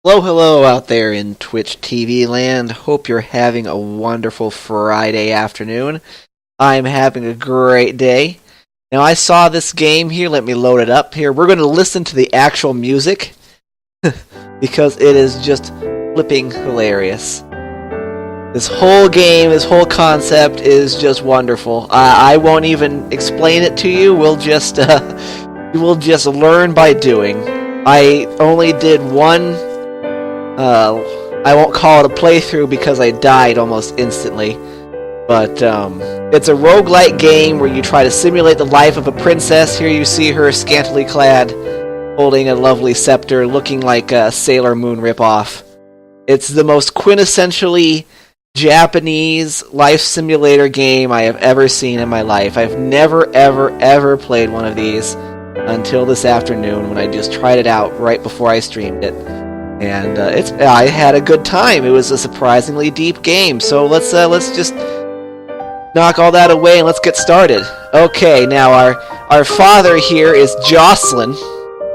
Hello, hello out there in Twitch TV land. Hope you're having a wonderful Friday afternoon. I'm having a great day. Now, I saw this game here. Let me load it up here. We're going to listen to the actual music because it is just flipping hilarious. This whole game, this whole concept is just wonderful. I won't even explain it to you. You will just learn by doing. I only did one. I won't call it a playthrough because I died almost instantly. But it's a roguelike game where you try to simulate the life of a princess. Here you see her scantily clad, holding a lovely scepter, looking like a Sailor Moon ripoff. It's the most quintessentially Japanese life simulator game I have ever seen in my life. I've never, ever played one of these until this afternoon when I just tried it out right before I streamed it. And I had a good time. It was a surprisingly deep game. So let's just knock all that away and let's get started. Okay, now our father here is Jocelyn.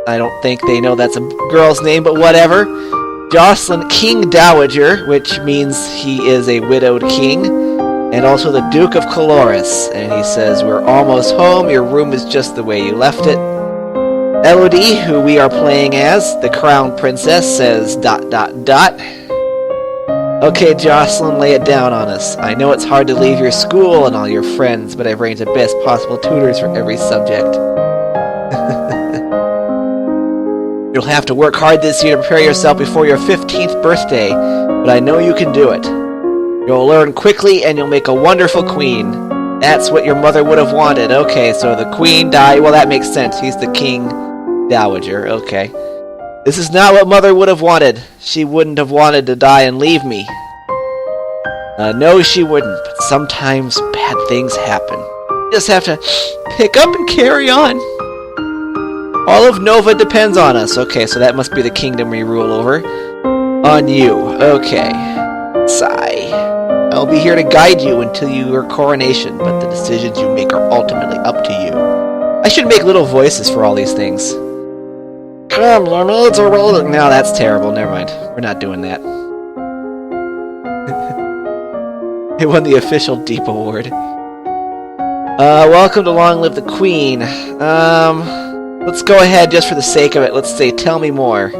I don't think they know that's a girl's name, but whatever. Jocelyn King Dowager, which means he is a widowed king, and also the Duke of Caloris. And he says, "We're almost home. Your room is just the way you left it." Elodie, who we are playing as, the Crown Princess, says ... Okay, Jocelyn, lay it down on us. I know it's hard to leave your school and all your friends, but I've arranged the best possible tutors for every subject. You'll have to work hard this year to prepare yourself before your 15th birthday, but I know you can do it. You'll learn quickly and you'll make a wonderful queen. That's what your mother would have wanted. Okay, so the queen died. Well, that makes sense. He's the king dowager. Okay. This is not what mother would have wanted. She wouldn't have wanted to die and leave me. No, she wouldn't. But sometimes bad things happen. You just have to pick up and carry on. All of Nova depends on us. Okay, so that must be the kingdom we rule over. On you. Okay. Sigh. I'll be here to guide you until your coronation, but the decisions you make are ultimately up to you. I should make little voices for all these things. Come, your maids are waiting. No, that's terrible. Never mind. We're not doing that. They won the official Deep Award. Welcome to Long Live the Queen. Let's go ahead just for the sake of it. Let's say, tell me more.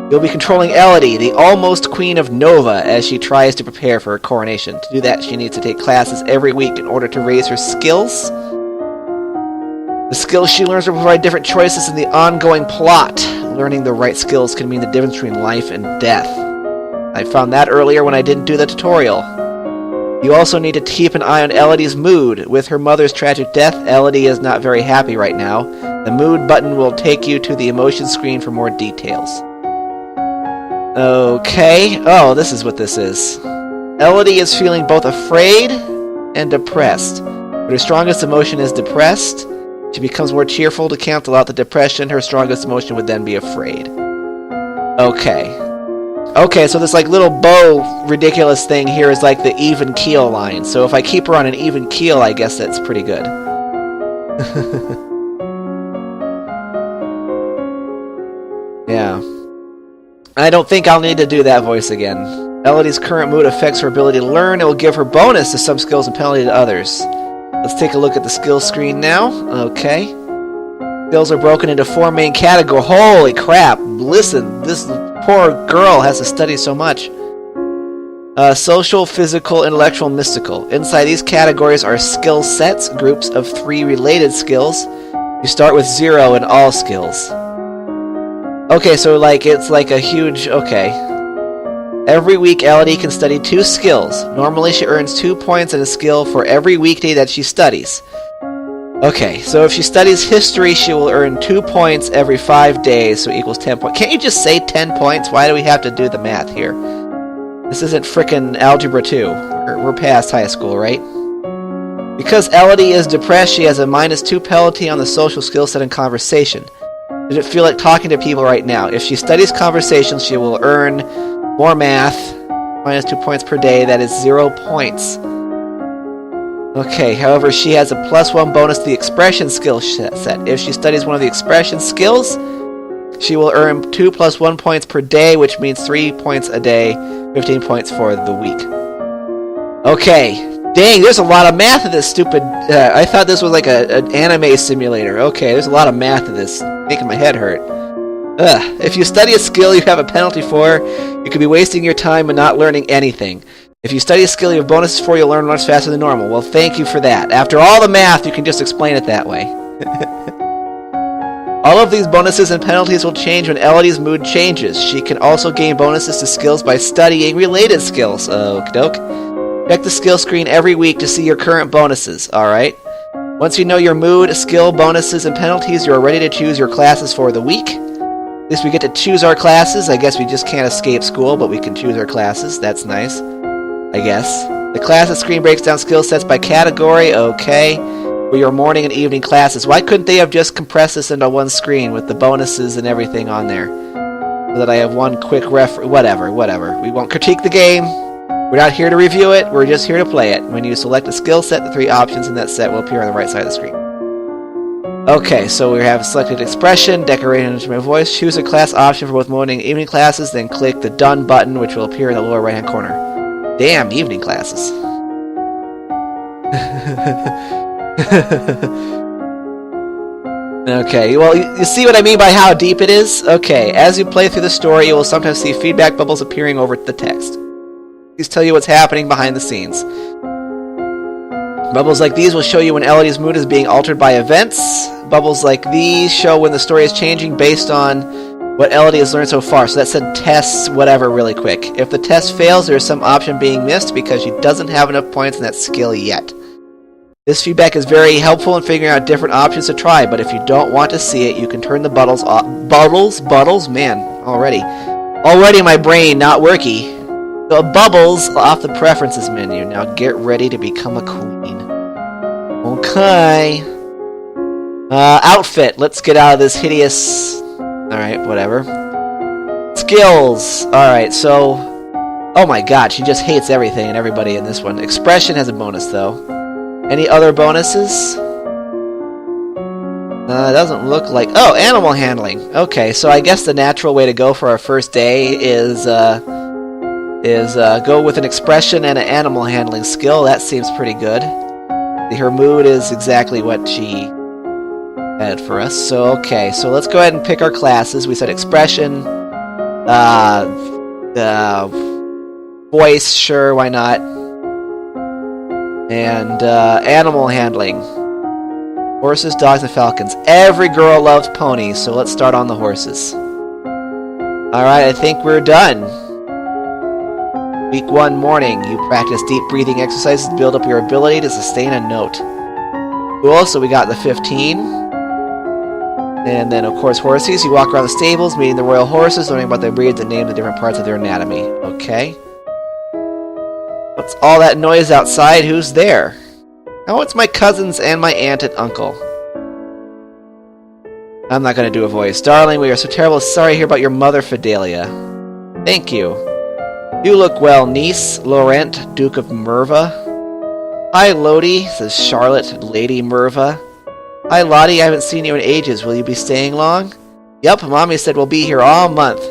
You'll be controlling Elodie, the almost Queen of Nova, as she tries to prepare for her coronation. To do that, she needs to take classes every week in order to raise her skills. The skills she learns will provide different choices in the ongoing plot. Learning the right skills can mean the difference between life and death. I found that earlier when I didn't do the tutorial. You also need to keep an eye on Elodie's mood. With her mother's tragic death, Elodie is not very happy right now. The mood button will take you to the emotion screen for more details. Okay. Oh, this is what this is. Elodie is feeling both afraid and depressed. But her strongest emotion is depressed. She becomes more cheerful to cancel out the depression. Her strongest emotion would then be afraid. Okay. Okay, so this like little bow ridiculous thing here is like the even keel line. So if I keep her on an even keel, I guess that's pretty good. Yeah. I don't think I'll need to do that voice again. Elodie's current mood affects her ability to learn. It will give her bonus to some skills and penalty to others. Let's take a look at the skills screen now. Okay. Skills are broken into 4 main categories. Holy crap. Listen, this poor girl has to study so much. Social, physical, intellectual, mystical. Inside these categories are skill sets, groups of 3 related skills. You start with 0 in all skills. Okay, so like it's like a huge... Okay. Every week, Elodie can study 2 skills. Normally, she earns 2 points in a skill for every weekday that she studies. Okay, so if she studies history, she will earn 2 points every 5 days, so equals 10 points. Can't you just say 10 points? Why do we have to do the math here? This isn't frickin' Algebra 2. We're past high school, right? Because Elodie is depressed, she has a -2 penalty on the social skill set and conversation. Does it feel like talking to people right now? If she studies conversation, she will earn more math, -2 points per day, that is 0 points. Okay, however, she has a +1 bonus to the expression skill set. If she studies one of the expression skills, She will earn 2 plus 1 points per day, which means 3 points a day, 15 points for the week. Okay. Dang, there's a lot of math to this stupid... I thought this was like an anime simulator. Okay, there's a lot of math to this. Making my head hurt. Ugh. If you study a skill you have a penalty for, you could be wasting your time and not learning anything. If you study a skill you have bonuses for, you'll learn much faster than normal. Well, thank you for that. After all the math, you can just explain it that way. All of these bonuses and penalties will change when Elodie's mood changes. She can also gain bonuses to skills by studying related skills. Okie doke. Check the skill screen every week to see your current bonuses. Alright. Once you know your mood, skill, bonuses, and penalties, you are ready to choose your classes for the week. At least we get to choose our classes. I guess we just can't escape school, but we can choose our classes. That's nice. I guess. The classes screen breaks down skill sets by category. Okay. For your morning and evening classes. Why couldn't they have just compressed this into one screen with the bonuses and everything on there? So that I have one quick whatever. We won't critique the game. We're not here to review it. We're just here to play it. When you select a skill set, the 3 options in that set will appear on the right side of the screen. Okay, so we have selected expression, decorated into my voice. Choose a class option for both morning and evening classes, then click the done button, which will appear in the lower right hand corner. Damn, evening classes. Okay, well, you see what I mean by how deep it is? Okay, as you play through the story, you will sometimes see feedback bubbles appearing over the text. These tell you what's happening behind the scenes. Bubbles like these will show you when Elodie's mood is being altered by events. Bubbles like these show when the story is changing based on what Elodie has learned so far. So that said tests, whatever, really quick. If the test fails, there is some option being missed because she doesn't have enough points in that skill yet. This feedback is very helpful in figuring out different options to try, but if you don't want to see it, you can turn the bubbles off. Bubbles? Man, already my brain not worky. So bubbles off the preferences menu. Now get ready to become a queen. Okay. Outfit. Let's get out of this hideous... Alright, whatever. Skills. Alright, so... Oh my god, she just hates everything and everybody in this one. Expression has a bonus, though. Any other bonuses? It doesn't look like... Oh, animal handling. Okay, so I guess the natural way to go for our first day is go with an expression and an animal handling skill. That seems pretty good. Her mood is exactly what she had for us. So, okay, so let's go ahead and pick our classes. We said expression, voice, sure, why not? And animal handling. Horses, dogs, and falcons. Every girl loves ponies, so let's start on the horses. Alright, I think we're done. Week 1 morning, you practice deep breathing exercises to build up your ability to sustain a note. Cool, so we got the 15. And then, of course, horses. You walk around the stables, meeting the royal horses, learning about their breeds and name the different parts of their anatomy. Okay. What's all that noise outside? Who's there? Oh, it's my cousins and my aunt and uncle. I'm not going to do a voice. Darling, we are so terrible. Sorry to hear about your mother, Fidelia. Thank you. You look well, niece. Laurent, Duke of Merva. Hi, Lodi, says Charlotte, Lady Merva. Hi, Lottie, I haven't seen you in ages. Will you be staying long? Yup, Mommy said we'll be here all month.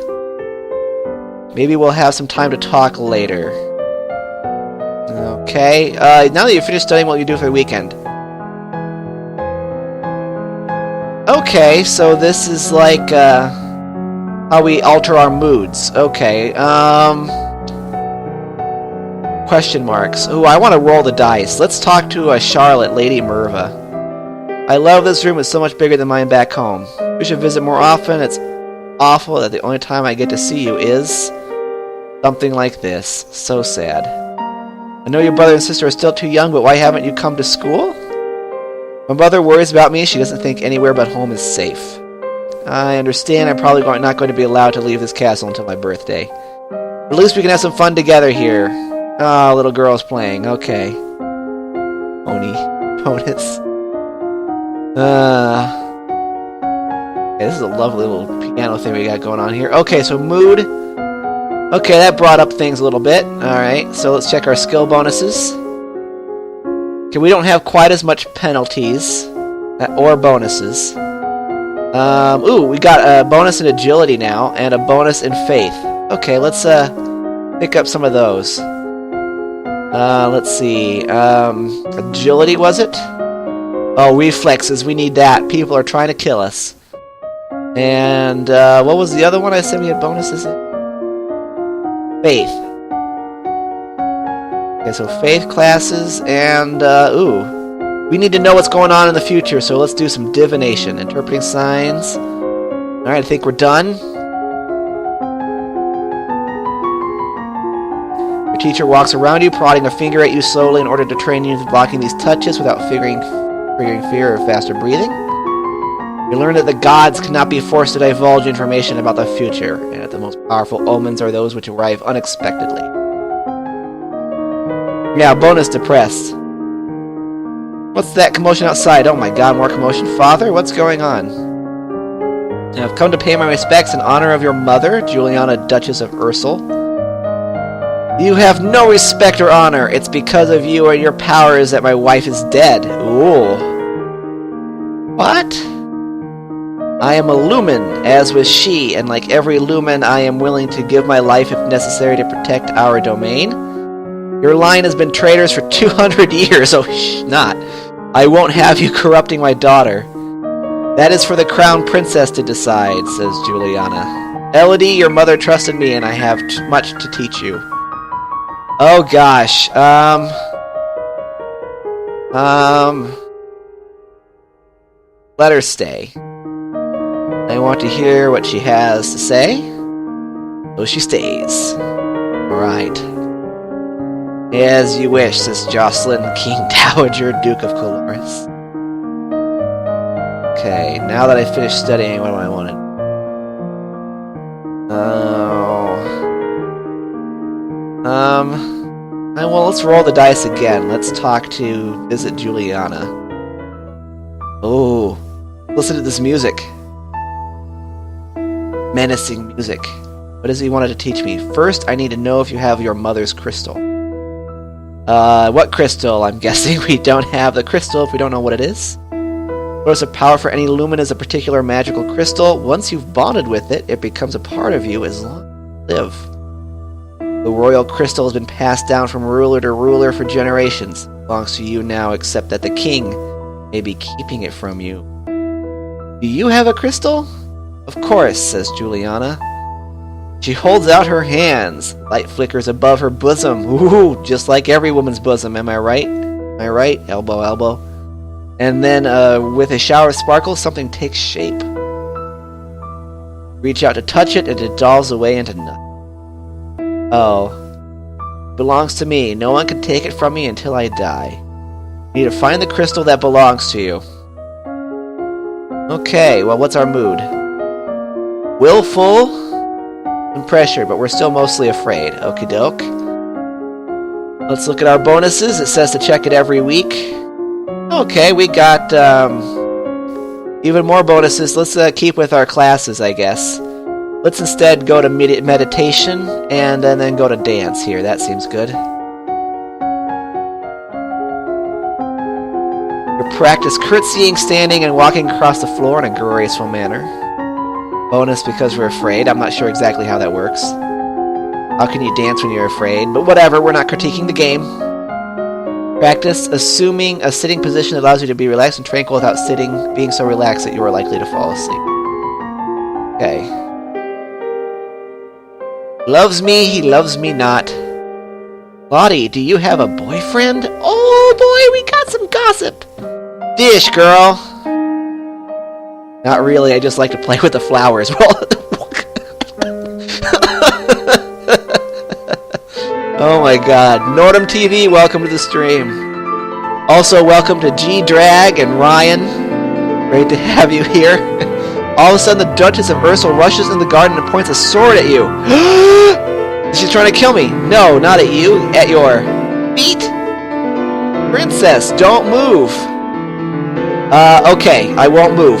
Maybe we'll have some time to talk later. Okay, now that you've finished studying, what will you do for the weekend? Okay, so this is like, how we alter our moods. Okay, question marks. Ooh, I want to roll the dice. Let's talk to Charlotte, Lady Merva. I love this room. It's so much bigger than mine back home. We should visit more often. It's awful that the only time I get to see you is something like this. So sad. I know your brother and sister are still too young, but why haven't you come to school? My mother worries about me. She doesn't think anywhere but home is safe. I understand I'm probably not going to be allowed to leave this castle until my birthday. But at least we can have some fun together here. Ah, little girl's playing. Okay. Bonus. Okay, this is a lovely little piano thing we got going on here. Okay, so mood. Okay, that brought up things a little bit. Alright, so let's check our skill bonuses. Okay, we don't have quite as much penalties or bonuses. Ooh, we got a bonus in agility now, and a bonus in faith. Okay, let's pick up some of those. Let's see. Agility, was it? Oh, reflexes, we need that. People are trying to kill us. And, what was the other one I said we had bonuses in? Faith. Okay, so faith classes, and, ooh. We need to know what's going on in the future, so let's do some divination. Interpreting signs. Alright, I think we're done. Your teacher walks around you, prodding a finger at you slowly in order to train you into blocking these touches without triggering fear or faster breathing. You learn that the gods cannot be forced to divulge information about the future, and that the most powerful omens are those which arrive unexpectedly. Yeah, bonus depressed. What's that commotion outside? Oh my god, more commotion. Father, what's going on? I've come to pay my respects in honor of your mother, Juliana, Duchess of Ursel. You have no respect or honor. It's because of you and your powers that my wife is dead. Ooh. What? I am a lumen, as was she, and like every lumen, I am willing to give my life if necessary to protect our domain. Your line has been traitors for 200 years. Oh, not. I won't have you corrupting my daughter. That is for the crown princess to decide, says Juliana. Elodie, your mother trusted me, and I have much to teach you. Oh gosh, let her stay. I want to hear what she has to say, so she stays. Alright. As you wish, says Jocelyn, King Dowager, Duke of Coloris. Okay, now that I finished studying, what do I want to do? Well, let's roll the dice again. Let's visit Juliana. Oh, listen to this music. Menacing music. What does he want to teach me? First, I need to know if you have your mother's crystal. What crystal? I'm guessing we don't have the crystal if we don't know what it is. Source of power for any lumen is a particular magical crystal. Once you've bonded with it, it becomes a part of you as long as you live. The royal crystal has been passed down from ruler to ruler for generations. It belongs to you now, except that the king may be keeping it from you. Do you have a crystal? Of course, says Juliana. She holds out her hands. Light flickers above her bosom. Ooh, just like every woman's bosom, am I right? Am I right? Elbow, elbow. And then, with a shower of sparkles, something takes shape. Reach out to touch it, and it dissolves away into nothing. Oh. It belongs to me. No one can take it from me until I die. You need to find the crystal that belongs to you. Okay, well, what's our mood? Willful and pressure, but we're still mostly afraid. Okie doke. Let's look at our bonuses. It says to check it every week. Okay, we got even more bonuses. Let's keep with our classes, I guess. Let's instead go to meditation and then go to dance here. That seems good. You practice curtsying, standing, and walking across the floor in a graceful manner. Bonus because we're afraid. I'm not sure exactly how that works. How can you dance when you're afraid? But whatever, we're not critiquing the game. Practice assuming a sitting position that allows you to be relaxed and tranquil without being so relaxed that you are likely to fall asleep. Okay. Loves me, he loves me not. Lottie, do you have a boyfriend? Oh boy, we got some gossip. Dish, girl. Not really, I just like to play with the flowers. Oh my god. Nordum TV, welcome to the stream. Also, welcome to G-Drag and Ryan. Great to have you here. All of a sudden, the Duchess of Ursel rushes in the garden and points a sword at you. She's trying to kill me. No, not at you. At your feet. Princess, don't move. Okay, I won't move.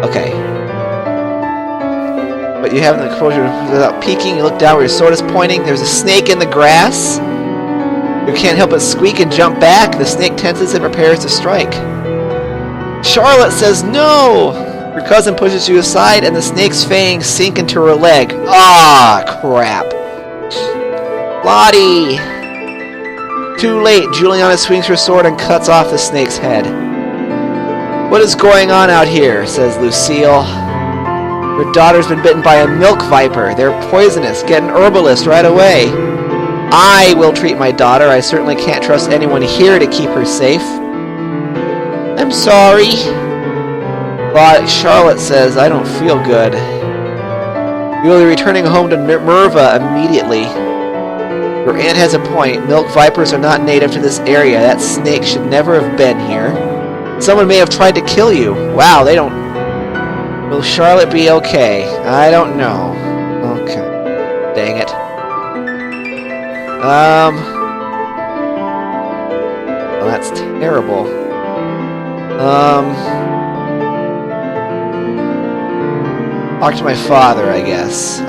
Okay. But you have the composure without peeking. You look down where your sword is pointing. There's a snake in the grass. You can't help but squeak and jump back. The snake tenses and prepares to strike. Charlotte says no! Her cousin pushes you aside and the snake's fangs sink into her leg. Ah, crap. Lottie! Too late. Juliana swings her sword and cuts off the snake's head. What is going on out here? Says Lucille. Your daughter's been bitten by a milk viper. They're poisonous. Get an herbalist right away. I will treat my daughter. I certainly can't trust anyone here to keep her safe. I'm sorry. But Charlotte says, I don't feel good. You will be returning home to Merva immediately. Your aunt has a point. Milk vipers are not native to this area. That snake should never have been here. Someone may have tried to kill you. Wow, they don't... Will Charlotte be okay? I don't know. Okay. Dang it. Oh, that's terrible. Talk to my father, I guess.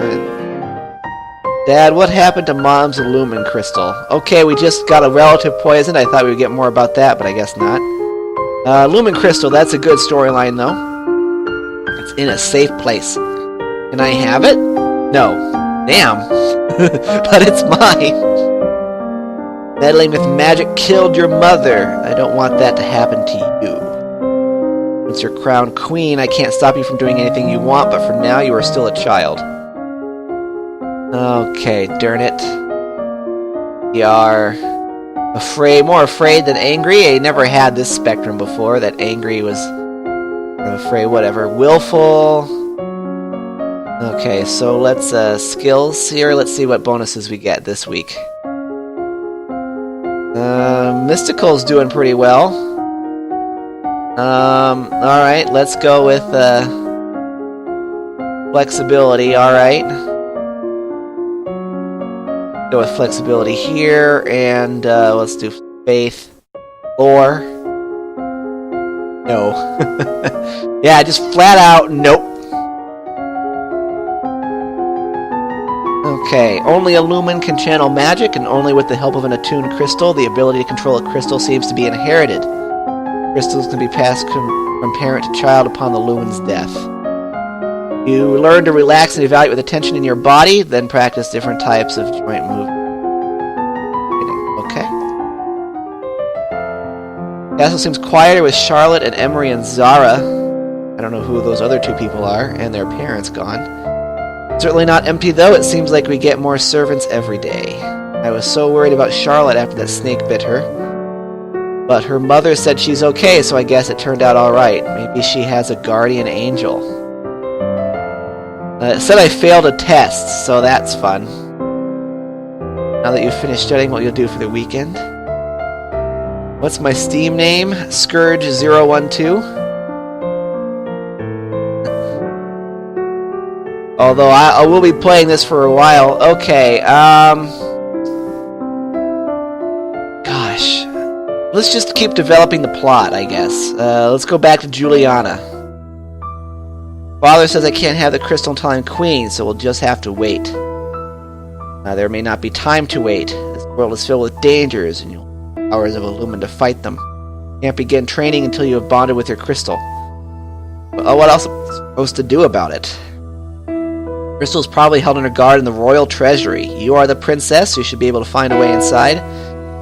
Dad, what happened to Mom's Lumen Crystal? Okay, we just got a relative poisoned. I thought we would get more about that, but I guess not. Lumen Crystal, that's a good storyline, though. It's in a safe place. Can I have it? No. Damn. But it's mine. Meddling with magic killed your mother. I don't want that to happen to you. Once you're crowned queen, I can't stop you from doing anything you want, but for now you are still a child. Okay, darn it. We are more afraid than angry. I never had this spectrum before, that angry was... I'm afraid, whatever. Willful... Okay, so let's, skills here. Let's see what bonuses we get this week. Mystical's doing pretty well. Alright, let's go with, flexibility, alright. Go with flexibility here, and, let's do faith. Lore. No. Yeah, just flat out, nope. Okay, only a Lumen can channel magic, and only with the help of an attuned crystal. The ability to control a crystal seems to be inherited. Crystals can be passed from parent to child upon the Lumen's death. You learn to relax and evaluate with attention in your body, then practice different types of joint movement. Okay. Castle seems quieter with Charlotte and Emery and Zara. I don't know who those other two people are, and their parents gone. Certainly not empty, though. It seems like we get more servants every day. I was so worried about Charlotte after that snake bit her. But her mother said she's okay, so I guess it turned out alright. Maybe she has a guardian angel. It said I failed a test, so that's fun. Now that you've finished studying, what you'll do for the weekend. What's my Steam name? Scourge012. Although I will be playing this for a while. Okay, gosh. Let's just keep developing the plot, I guess. Let's go back to Juliana. Father says I can't have the crystal until I'm queen, so we'll just have to wait. There may not be time to wait. This world is filled with dangers, and you'll have hours of Illumin to fight them. You can't begin training until you have bonded with your crystal. Well, what else am I supposed to do about it? Crystal is probably held under guard in the royal treasury. You are the princess, so you should be able to find a way inside.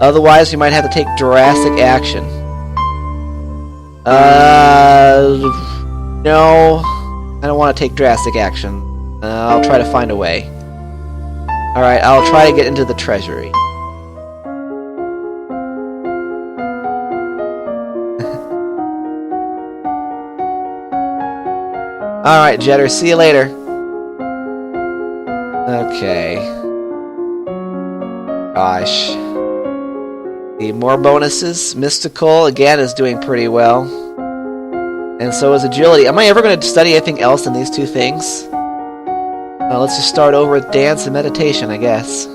Otherwise, you might have to take drastic action. No. I don't want to take drastic action. I'll try to find a way. Alright, I'll try to get into the treasury. Alright, Jetter, see you later. Okay. Gosh. The more bonuses. Mystical, again, is doing pretty well. And so is agility. Am I ever going to study anything else than these two things? Let's just start over with dance and meditation, I guess.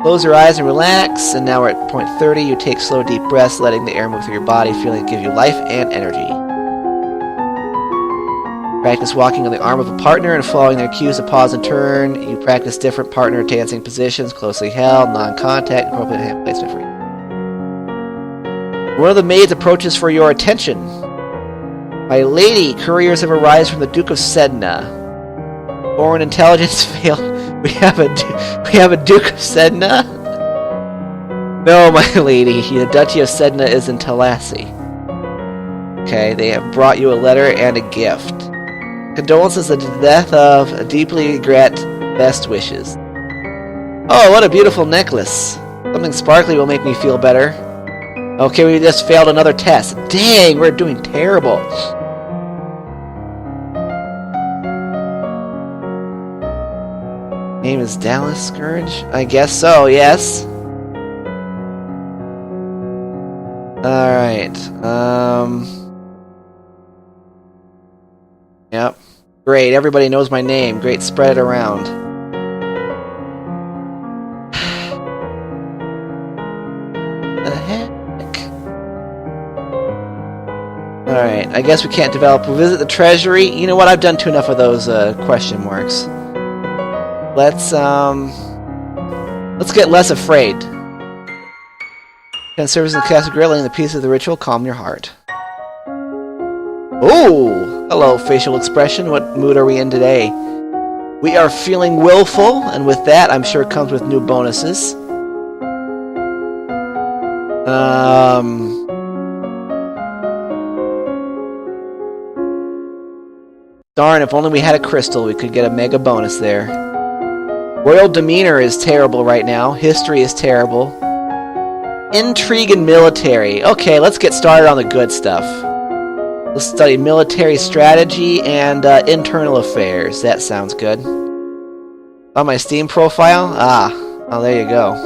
Close your eyes and relax. And now we're at point 30. You take slow, deep breaths, letting the air move through your body, feeling it give you life and energy. Practice walking on the arm of a partner and following their cues to pause and turn. You practice different partner dancing positions, closely held, non-contact, appropriate hand placement for you. One of the maids approaches for your attention. My lady, couriers have arrived from the Duke of Sedna. Foreign intelligence failed. We have a Duke of Sedna? No, my lady. The Duchy of Sedna is in Talassi. Okay, they have brought you a letter and a gift. Condolences at the death of deeply regret. Best wishes. Oh, what a beautiful necklace. Something sparkly will make me feel better. Okay, we just failed another test. Dang, we're doing terrible. Name is Dallas Scourge? I guess so, yes. Alright, Yep. Great, everybody knows my name. Great, spread it around. The heck? Alright, I guess we can't develop. We'll visit the treasury. You know what? I've done enough of those question marks. Let's get less afraid. Can service in the castle grilling the piece of the ritual calm your heart. Oh, hello, facial expression. What mood are we in today? We are feeling willful, and with that, I'm sure it comes with new bonuses. Darn, if only we had a crystal, we could get a mega bonus there. Royal demeanor is terrible right now. History is terrible. Intrigue and military. Okay, let's get started on the good stuff. Let's study military strategy and internal affairs. That sounds good. On my Steam profile? Oh, there you go.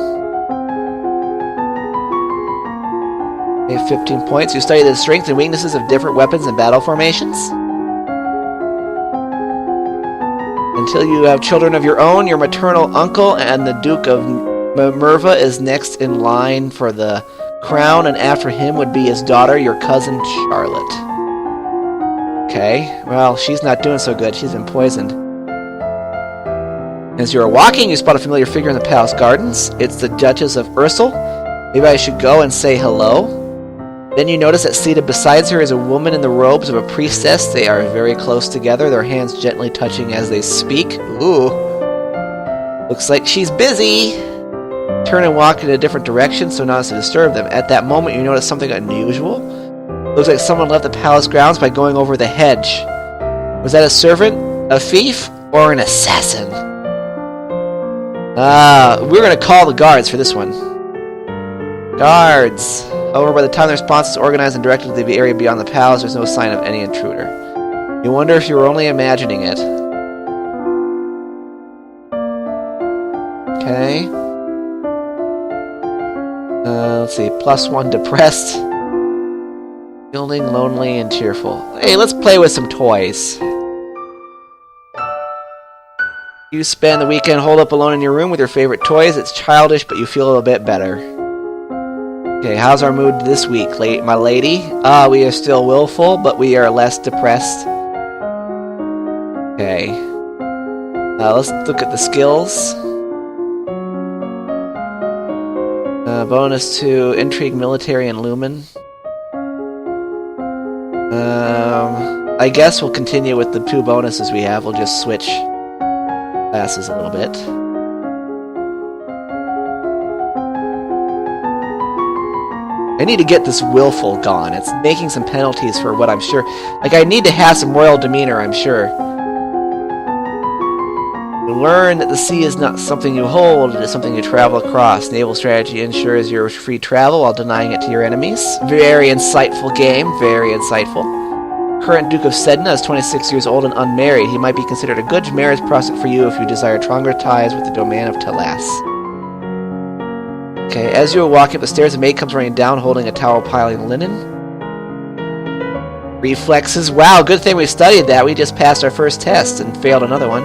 You have 15 points. You study the strengths and weaknesses of different weapons and battle formations. Until you have children of your own, your maternal uncle and the Duke of Minerva is next in line for the crown, and after him would be his daughter, your cousin Charlotte. Okay, well, she's not doing so good. She's been poisoned. As you are walking, you spot a familiar figure in the palace gardens. It's the Duchess of Ursel. Maybe I should go and say hello. Then you notice that seated beside her is a woman in the robes of a priestess. They are very close together, their hands gently touching as they speak. Ooh. Looks like she's busy. Turn and walk in a different direction so not to disturb them. At that moment, you notice something unusual. Looks like someone left the palace grounds by going over the hedge. Was that a servant, a thief, or an assassin? We're going to call the guards for this one. Guards. However, by the time the response is organized and directed to the area beyond the palace, there's no sign of any intruder. You wonder if you were only imagining it. Okay. Let's see. +1 depressed. Feeling lonely and cheerful. Hey, let's play with some toys. You spend the weekend holed up alone in your room with your favorite toys. It's childish, but you feel a little bit better. Okay, how's our mood this week, my lady? We are still willful, but we are less depressed. Okay. Let's look at the skills. Bonus to Intrigue, Military, and Lumen. I guess we'll continue with the 2 bonuses we have. We'll just switch classes a little bit. I need to get this willful gone. It's making some penalties for what I'm sure. Like, I need to have some royal demeanor, I'm sure. Learn that the sea is not something you hold, it is something you travel across. Naval strategy ensures your free travel while denying it to your enemies. Very insightful game, very insightful. Current Duke of Sedna is 26 years old and unmarried. He might be considered a good marriage prospect for you if you desire stronger ties with the domain of Talas. Okay, as you are walking up the stairs, a maid comes running down holding a towel piling linen. Reflexes. Wow, good thing we studied that. We just passed our first test and failed another one.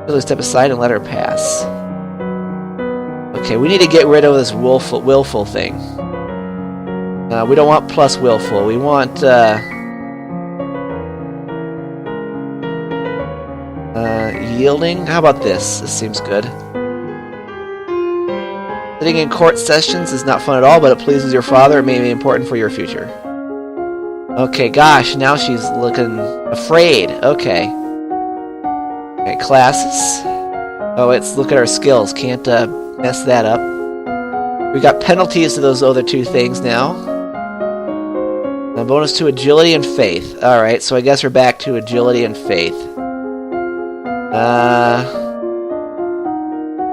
Really step aside and let her pass. Okay, we need to get rid of this willful thing. We don't want plus willful. We want yielding. How about this? This seems good. Sitting in court sessions is not fun at all, but it pleases your father. It may be important for your future. Okay, gosh, now she's looking afraid. Okay. Okay, classes. Oh, let's look at our skills. Can't mess that up. We got penalties to those other two things now. A bonus to agility and faith. Alright, so I guess we're back to agility and faith.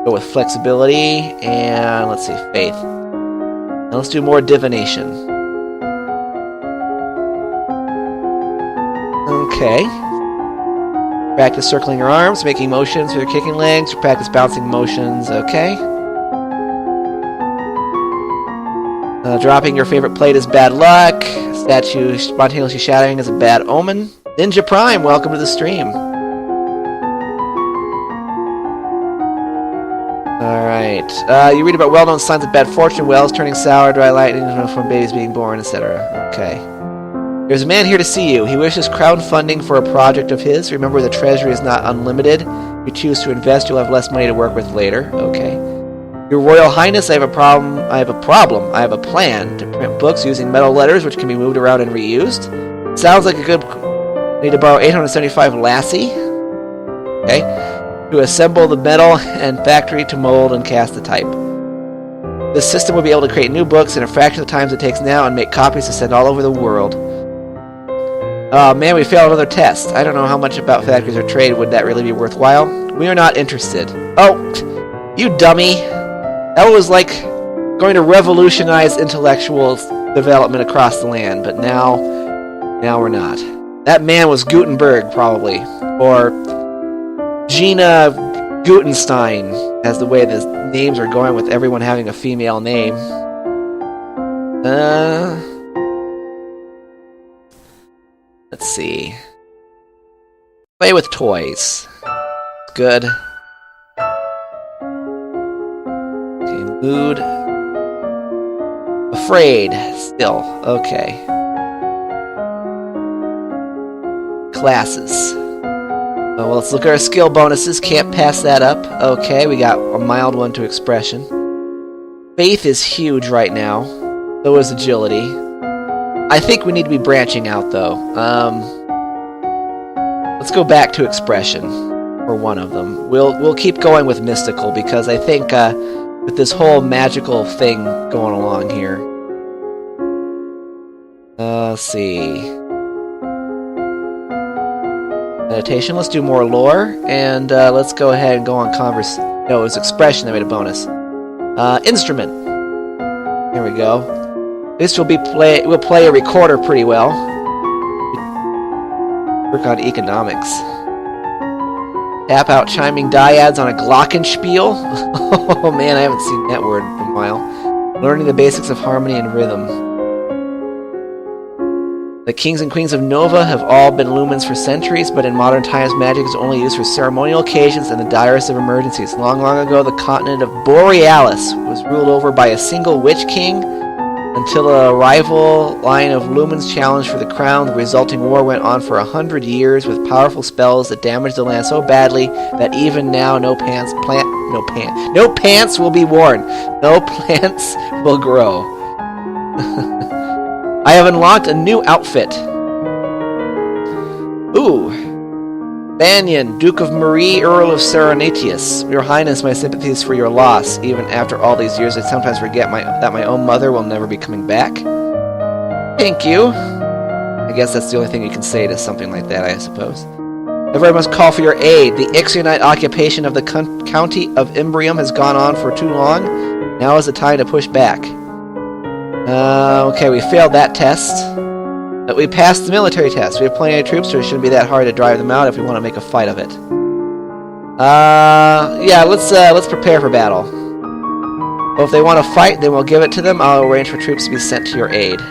Go with flexibility and let's see, faith. Now let's do more divination. Okay. Practice circling your arms, making motions with your kicking legs. Practice bouncing motions. Okay. Dropping your favorite plate is bad luck. Statue spontaneously shattering is a bad omen. Ninja Prime, welcome to the stream. Alright. You read about well-known signs of bad fortune, wells turning sour, dry lightning from babies being born, etc. Okay. There's a man here to see you. He wishes crowdfunding for a project of his. Remember, the treasury is not unlimited. If you choose to invest, you'll have less money to work with later. Okay. Your Royal Highness, I have a plan to print books using metal letters which can be moved around and reused. Sounds like a good... Need to borrow 875 lassie. Okay. To assemble the metal and factory to mold and cast the type. This system will be able to create new books in a fraction of the times it takes now and make copies to send all over the world. Oh man, we failed another test. I don't know how much about factories or trade would that really be worthwhile. We are not interested. Oh, you dummy. That was like going to revolutionize intellectual development across the land, but now we're not. That man was Gutenberg, probably. Or Gina Gutenstein, as the way the names are going with everyone having a female name. Let's see. Play with toys. Good. Okay, mood. Afraid. Still. Okay. Classes. Oh, well, let's look at our skill bonuses. Can't pass that up. Okay, we got a mild one to expression. Faith is huge right now. So is agility. I think we need to be branching out, though. Let's go back to expression for one of them. We'll keep going with mystical because I think with this whole magical thing going along here. Let's see. Meditation. Let's do more lore, and let's go ahead and go on converse. No, it was expression that made a bonus. Instrument. Here we go. This will we'll play a recorder pretty well. Work on economics. Tap out chiming dyads on a glockenspiel. Oh man, I haven't seen that word in a while. Learning the basics of harmony and rhythm. The kings and queens of Nova have all been lumens for centuries, but in modern times magic is only used for ceremonial occasions and the direst of emergencies. Long, long ago, the continent of Borealis was ruled over by a single witch king. Until a rival line of lumens challenged for the crown, the resulting war went on for 100 years with powerful spells that damaged the land so badly that even now no pants will be worn. No plants will grow. I have unlocked a new outfit. Ooh. Banyan, Duke of Marie, Earl of Serenatius. Your Highness, my sympathies for your loss. Even after all these years, I sometimes forget that my own mother will never be coming back. Thank you. I guess that's the only thing you can say to something like that, I suppose. However, I must call for your aid. The Ixionite occupation of the county of Imbrium has gone on for too long. Now is the time to push back. Okay, we failed that test. But we passed the military test. We have plenty of troops, so it shouldn't be that hard to drive them out if we want to make a fight of it. Yeah, let's prepare for battle. Well, if they want to fight, then we'll give it to them. I'll arrange for troops to be sent to your aid.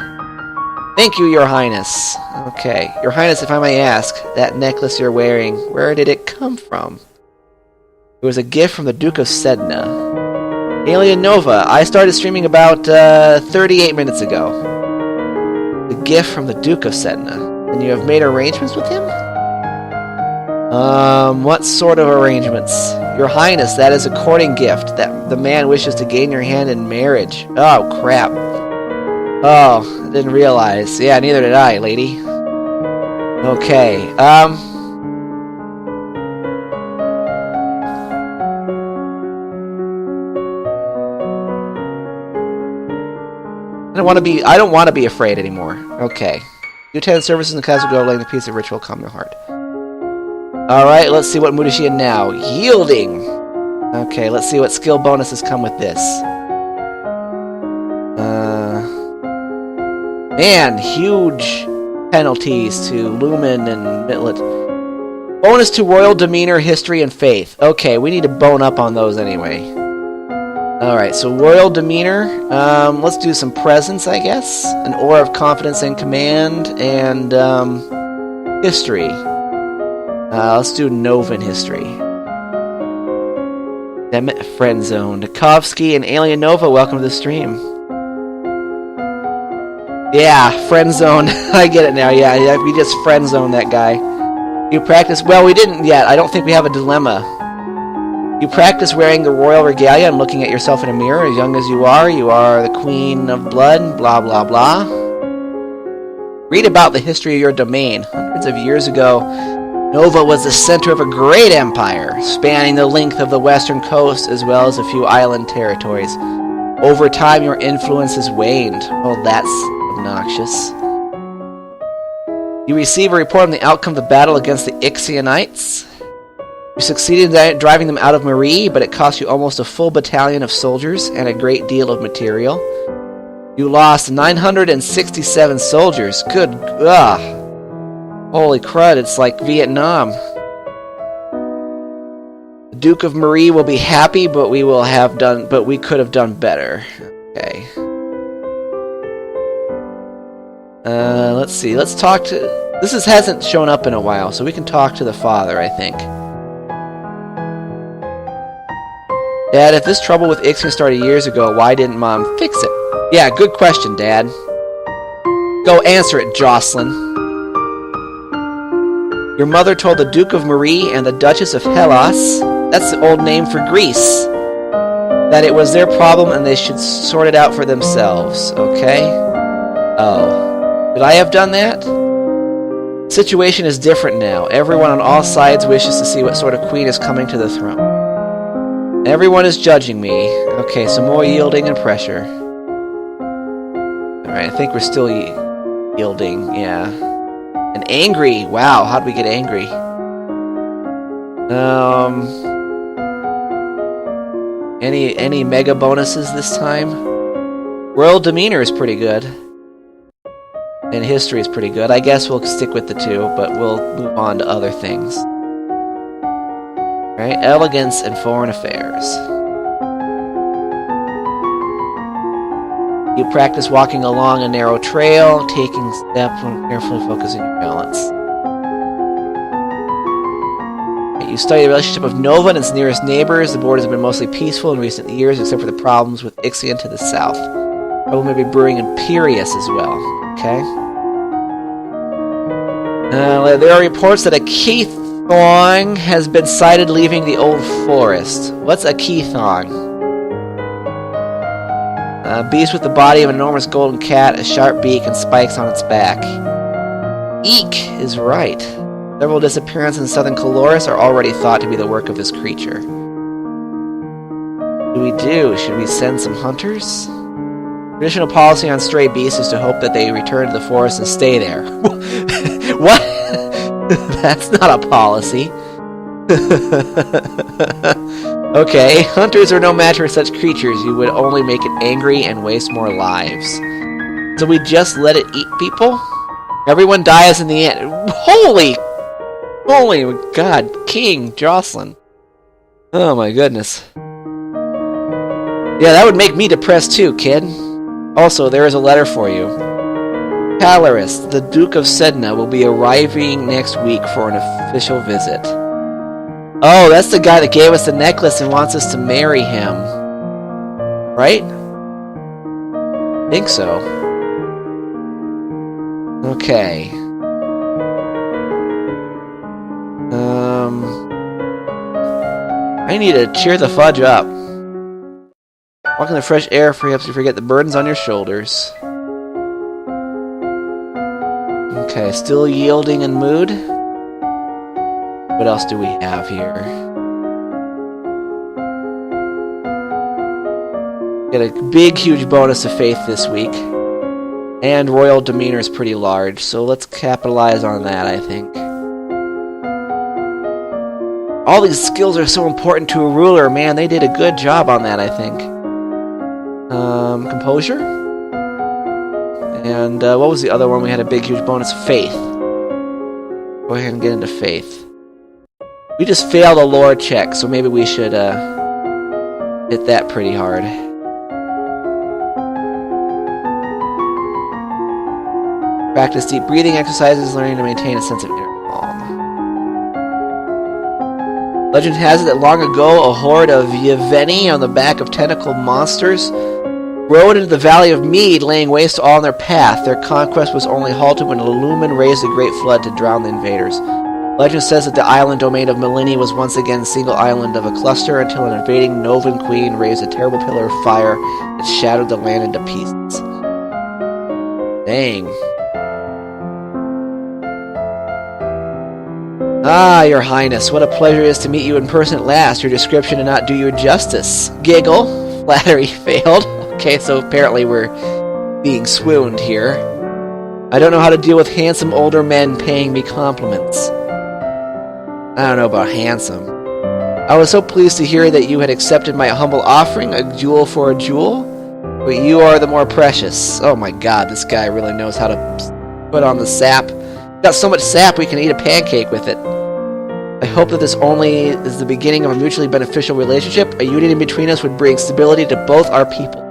Thank you, Your Highness. Okay, Your Highness, if I may ask, that necklace you're wearing, where did it come from? It was a gift from the Duke of Sedna. Alien Nova, I started streaming about 38 minutes ago. The gift from the Duke of Sedna. And you have made arrangements with him? What sort of arrangements? Your Highness, that is a courting gift that the man wishes to gain your hand in marriage. Oh, crap. Oh, I didn't realize. Yeah, neither did I, lady. Okay, I don't want to be afraid anymore. Okay. You attend services in the class will go laying the piece of ritual calm your heart. Alright, let's see what mood is she in now. Yielding! Okay, let's see what skill bonuses come with this. Man, huge penalties to Lumen and Mitlet. Bonus to Royal Demeanor, History, and Faith. Okay, we need to bone up on those anyway. Alright, so Royal Demeanor. Let's do some Presence, I guess. An Aura of Confidence and Command, and History. Let's do Novan History. Damn it, Friend Zone. Nikovsky and Alien Nova, welcome to the stream. Yeah, Friend Zone. I get it now. Yeah, we just Friend Zone that guy. You practice... Well, we didn't yet. I don't think we have a dilemma. You practice wearing the royal regalia and looking at yourself in a mirror. As young as you are the queen of blood, blah, blah, blah. Read about the history of your domain. Hundreds of years ago, Nova was the center of a great empire, spanning the length of the western coast as well as a few island territories. Over time, your influence has waned. Oh, that's obnoxious. You receive a report on the outcome of the battle against the Ixionites. You succeeded in driving them out of Marie, but it cost you almost a full battalion of soldiers and a great deal of material. You lost 967 soldiers. Good. Holy crud, it's like Vietnam. The Duke of Marie will be happy, but we could have done better. Okay. Let's see. Let's talk to... This hasn't shown up in a while, so we can talk to the father, I think. Dad, if this trouble with Ixion started years ago, why didn't Mom fix it? Yeah, good question, Dad. Go answer it, Jocelyn. Your mother told the Duke of Marie and the Duchess of Hellas, that's the old name for Greece, that it was their problem and they should sort it out for themselves, okay? Oh. Could I have done that? The situation is different now. Everyone on all sides wishes to see what sort of queen is coming to the throne. Everyone is judging me. Okay, some more yielding and pressure. Alright, I think we're still yielding, yeah. And angry! Wow, how did we get angry? Any mega bonuses this time? Royal Demeanor is pretty good. And History is pretty good. I guess we'll stick with the two, but we'll move on to other things. Right, Elegance and Foreign Affairs. You practice walking along a narrow trail, taking steps when carefully focusing your balance. You study the relationship of Nova and its nearest neighbors. The borders have been mostly peaceful in recent years, except for the problems with Ixion to the south. Trouble may be brewing in Piraeus as well. Okay. There are reports that a Keithong has been sighted leaving the old forest. What's a Keithong? A beast with the body of an enormous golden cat, a sharp beak, and spikes on its back. Eek is right. Several disappearances in southern Caloris are already thought to be the work of this creature. What do we do? Should we send some hunters? Traditional policy on stray beasts is to hope that they return to the forest and stay there. What? That's not a policy. Okay, hunters are no match for such creatures. You would only make it angry and waste more lives. So we just let it eat people? Everyone dies in the end. Holy God, King Jocelyn. Oh my goodness. Yeah, that would make me depressed too, kid. Also, there is a letter for you. Caloris, the Duke of Sedna, will be arriving next week for an official visit. Oh, that's the guy that gave us the necklace and wants us to marry him. Right? I think so. I need to cheer the fudge up. Walking in the fresh air helps you forget the burdens on your shoulders. Okay, still yielding in mood. What else do we have here? Get a big, huge bonus of faith this week. And royal demeanor is pretty large, so let's capitalize on that, I think. All these skills are so important to a ruler. Man, they did a good job on that, I think. Composure? And what was the other one? We had a big, huge bonus. Faith. Go ahead and get into faith. We just failed a lore check, so maybe we should hit that pretty hard. Practice deep breathing exercises, learning to maintain a sense of inner calm. Legend has it that long ago, a horde of Yeveni on the back of tentacled monsters rode into the Valley of Mead, laying waste to all in their path. Their conquest was only halted when Lumen raised a great flood to drown the invaders. Legend says that the island domain of Melini was once again a single island of a cluster until an invading Novan queen raised a terrible pillar of fire that shattered the land into pieces. Dang. Ah, your highness, what a pleasure it is to meet you in person at last. Your description did not do you justice. Giggle. Flattery failed. Okay, so apparently we're being swooned here. I don't know how to deal with handsome older men paying me compliments. I don't know about handsome. I was so pleased to hear that you had accepted my humble offering, a jewel for a jewel. But you are the more precious. Oh my god, this guy really knows how to put on the sap. Got so much sap we can eat a pancake with it. I hope that this only is the beginning of a mutually beneficial relationship. A union in between us would bring stability to both our people.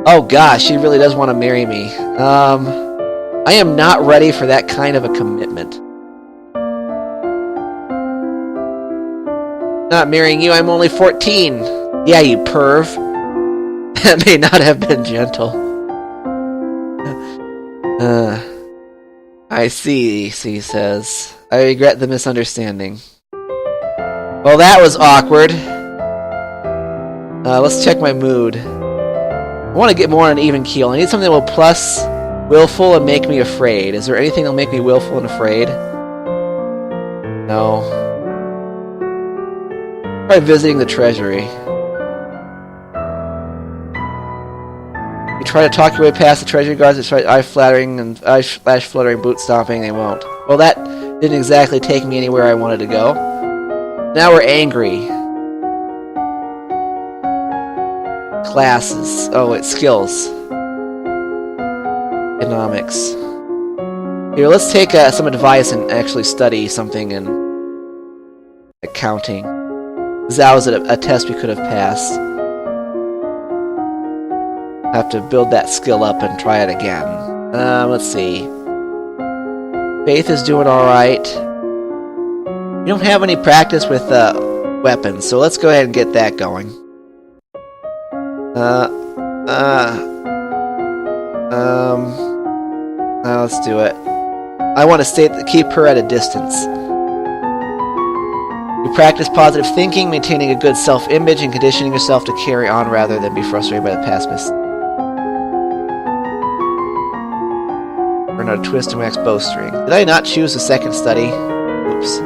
Oh gosh, she really does want to marry me. I am not ready for that kind of a commitment. Not marrying you, I'm only 14. Yeah, you perv. That may not have been gentle. I see, he says. I regret the misunderstanding. Well, that was awkward. Let's check my mood. I want to get more on an even keel. I need something that will plus willful and make me afraid. Is there anything that will make me willful and afraid? No. Try visiting the treasury. You try to talk your way past the treasury guards that try eye-flattering and eye-fluttering boot-stomping, they won't. Well, that didn't exactly take me anywhere I wanted to go. Now we're angry. Classes. Oh, it's skills. Economics. Here, let's take some advice and actually study something in accounting. That was a test we could have passed. Have to build that skill up and try it again. Let's see. Faith is doing alright. We don't have any practice with weapons, so let's go ahead and get that going. Let's do it. I want to keep her at a distance. You practice positive thinking, maintaining a good self-image, and conditioning yourself to carry on rather than be frustrated by the past mistakes. Learn how to twist and wax bowstring. Did I not choose the second study? Oops.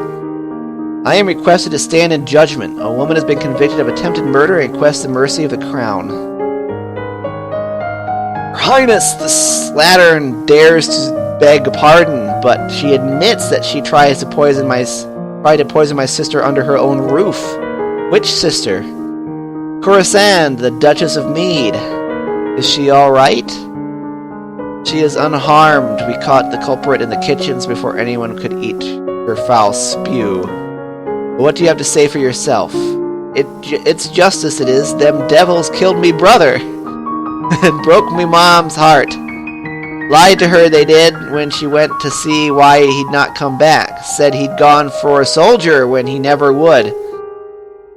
I am requested to stand in judgment. A woman has been convicted of attempted murder and requests the mercy of the crown. Her Highness, the slattern dares to beg pardon, but she admits that she tried to poison my sister under her own roof. Which sister? Coruscant, the Duchess of Mead. Is she all right? She is unharmed. We caught the culprit in the kitchens before anyone could eat her foul spew. But what do you have to say for yourself? It's justice, it is. Them devils killed me brother and broke me mom's heart. Lied to her, they did, when she went to see why he'd not come back. Said he'd gone for a soldier when he never would.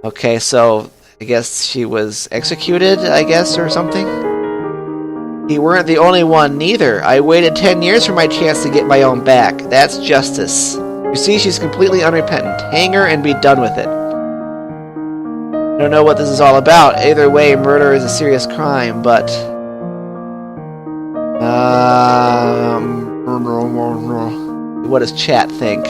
Okay, so I guess she was executed, I guess, or something? He weren't the only one, neither. I waited 10 years for my chance to get my own back. That's justice. You see, she's completely unrepentant. Hang her and be done with it. I don't know what this is all about. Either way, murder is a serious crime, but... what does chat think?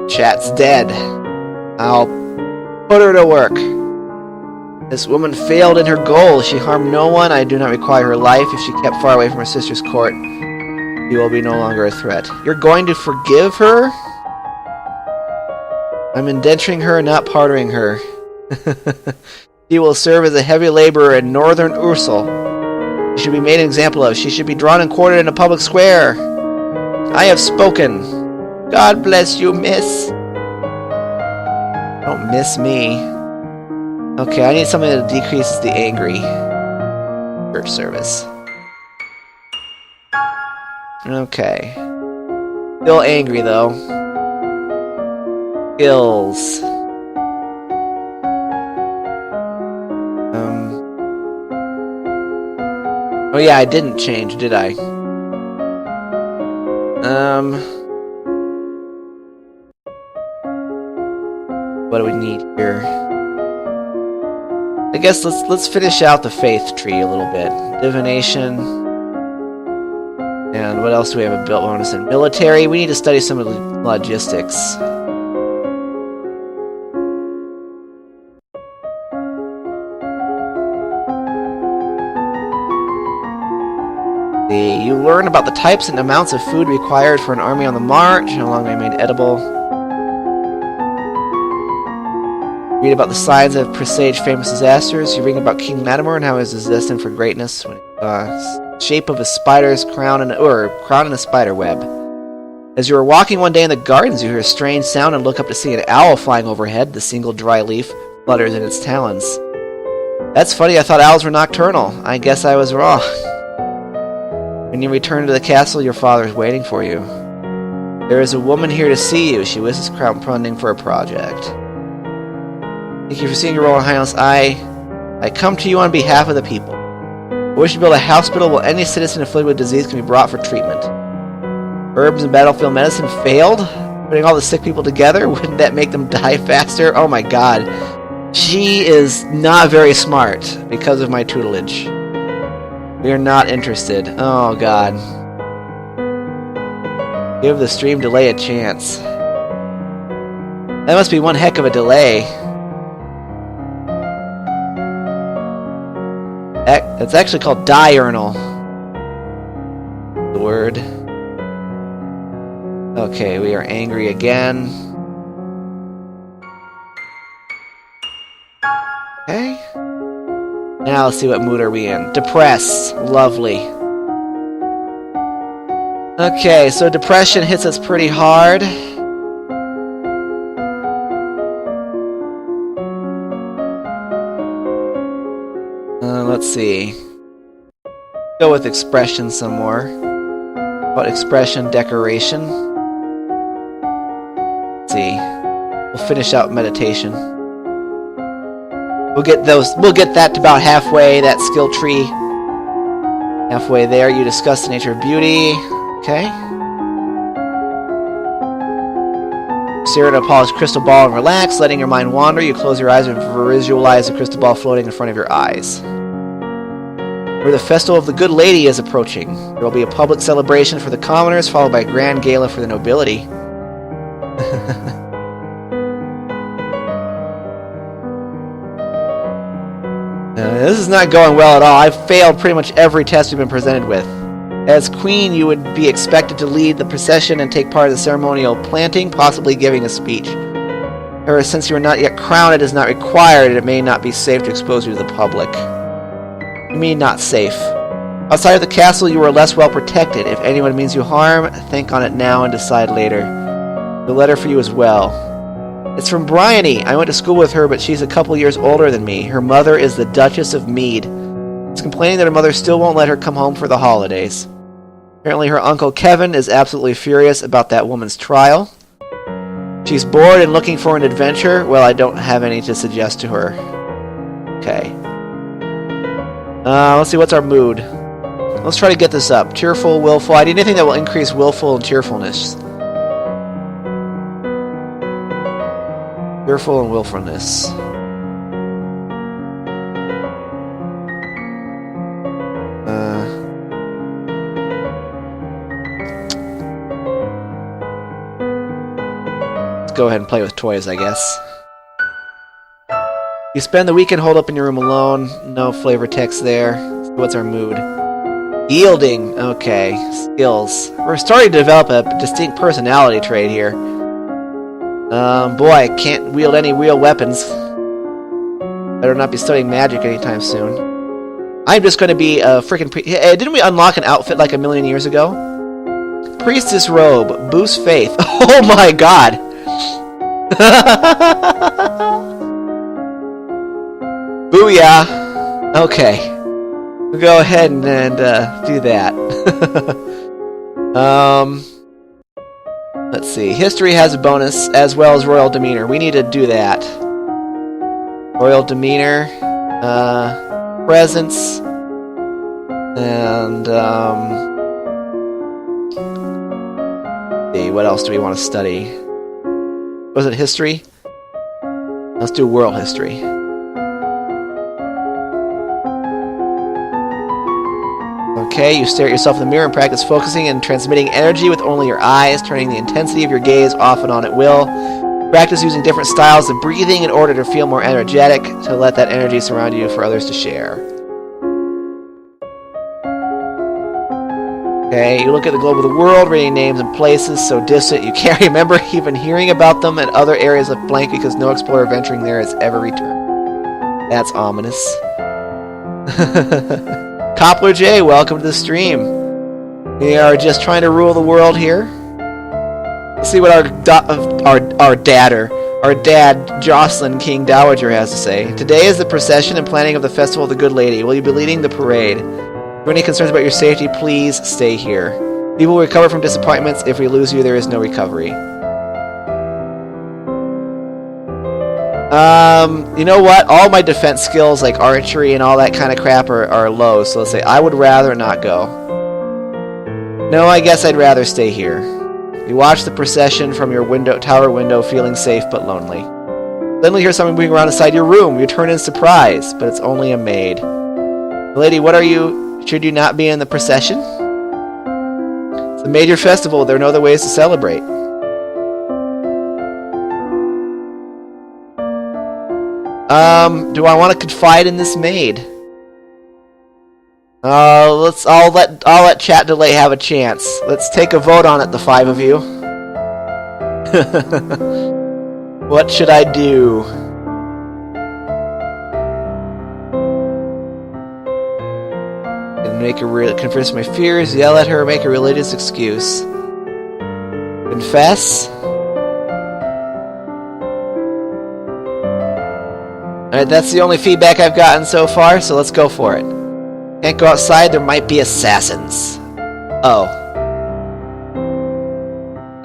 Chat's dead. I'll put her to work. This woman failed in her goal. She harmed no one. I do not require her life. If she kept far away from her sister's court, she will be no longer a threat. You're going to forgive her? I'm indenturing her, not pardoning her. She will serve as a heavy laborer in northern Ursel. She should be made an example of. She should be drawn and quartered in a public square. I have spoken. God bless you, miss. Don't miss me. Okay, I need something that decreases the angry. Church service. Okay. Still angry, though. Skills. Oh yeah, I didn't change, did I? What do we need here? I guess let's finish out the faith tree a little bit. Divination. And what else do we have a built bonus in? Military. We need to study some of the logistics. You learn about the types and amounts of food required for an army on the march, how long they remain edible. Read about the signs that presage famous disasters. You read about King Matamor and how he was destined for greatness when shape of a spider's crown and crown in a spider web. As you are walking one day in the gardens, you hear a strange sound and look up to see an owl flying overhead. The single dry leaf flutters in its talons. That's funny, I thought owls were nocturnal. I guess I was wrong. When you return to the castle, your father is waiting for you. There is a woman here to see you. She wishes crowdfunding for a project. Thank you for seeing your Royal Highness. I come to you on behalf of the people. I wish to build a hospital where any citizen afflicted with disease can be brought for treatment. Herbs and battlefield medicine failed? Putting all the sick people together? Wouldn't that make them die faster? Oh my god. She is not very smart because of my tutelage. We are not interested. Oh god. Give the stream delay a chance. That must be one heck of a delay. It's actually called diurnal. The word. Okay, we are angry again. Okay. Now let's see what mood are we in. Depressed. Lovely. Okay, so depression hits us pretty hard. Let's see. Go with expression some more. About expression, decoration. Let's see. We'll finish out meditation. We'll get that to about halfway, that skill tree. Halfway there, you discuss the nature of beauty. Okay. Stare at a polished crystal ball and relax, letting your mind wander. You close your eyes and visualize the crystal ball floating in front of your eyes. Where the festival of the Good Lady is approaching. There will be a public celebration for the commoners, followed by a grand gala for the nobility. This is not going well at all. I've failed pretty much every test we've been presented with. As queen, you would be expected to lead the procession and take part in the ceremonial planting, possibly giving a speech. However, since you are not yet crowned, it is not required, and it may not be safe to expose you to the public. You mean not safe. Outside of the castle, you are less well protected. If anyone means you harm, think on it now and decide later. The letter for you as well. It's from Bryony. I went to school with her, but she's a couple years older than me. Her mother is the Duchess of Mead. She's complaining that her mother still won't let her come home for the holidays. Apparently her uncle Kevin is absolutely furious about that woman's trial. She's bored and looking for an adventure. Well, I don't have any to suggest to her. Okay. Let's see, what's our mood? Let's try to get this up. Cheerful, willful. I need anything that will increase willful and cheerfulness. Cheerful and willfulness. Let's go ahead and play with toys, I guess. You spend the weekend holed up in your room alone. No flavor text there. What's our mood? Yielding. Okay. Skills. We're starting to develop a distinct personality trait here. Boy, I can't wield any real weapons. Better not be studying magic anytime soon. I'm just going to be a freaking hey, didn't we unlock an outfit like a million years ago? Priestess robe. Boost faith. Oh my god! Booyah! Okay. We'll go ahead and do that. Let's see. History has a bonus, as well as royal demeanor. We need to do that. Royal demeanor, presence, and let's see, what else do we want to study? Was it history? Let's do world history. Okay, you stare at yourself in the mirror and practice focusing and transmitting energy with only your eyes, turning the intensity of your gaze off and on at will. Practice using different styles of breathing in order to feel more energetic, to let that energy surround you for others to share. Okay, you look at the globe of the world, reading names and places so distant you can't remember even hearing about them, and other areas left blank because no explorer venturing there has ever returned. That's ominous. Coppler J, welcome to the stream. We are just trying to rule the world here. Let's see what our dad, Jocelyn King Dowager, has to say. Today is the procession and planning of the Festival of the Good Lady. Will you be leading the parade? If you have any concerns about your safety, please stay here. People will recover from disappointments. If we lose you, there is no recovery. You know what? All my defense skills, like archery and all that kind of crap, are low, so let's say I would rather not go. No, I guess I'd rather stay here. You watch the procession from your tower window, feeling safe but lonely. Suddenly you hear someone moving around inside your room. You turn in surprise, but it's only a maid. Lady, what are you? Should you not be in the procession? It's a major festival. There are no other ways to celebrate. Do I want to confide in this maid? I'll let Chat Delay have a chance. Let's take a vote on it, the 5 of you. What should I do? Confess my fears, yell at her, make a religious excuse. Confess? Alright, that's the only feedback I've gotten so far, so let's go for it. Can't go outside, there might be assassins. Oh.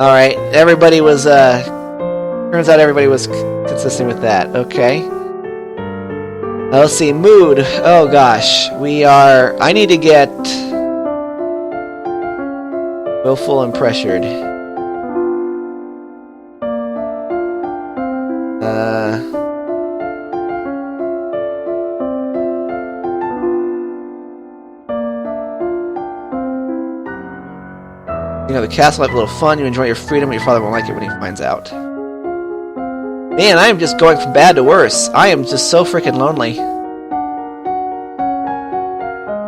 Alright, everybody was, turns out everybody was consistent with that. Okay. Now let's see, mood. Oh gosh, I need to get willful and pressured. You know, the castle might be a little fun, you enjoy your freedom, but your father won't like it when he finds out. Man, I am just going from bad to worse. I am just so freaking lonely.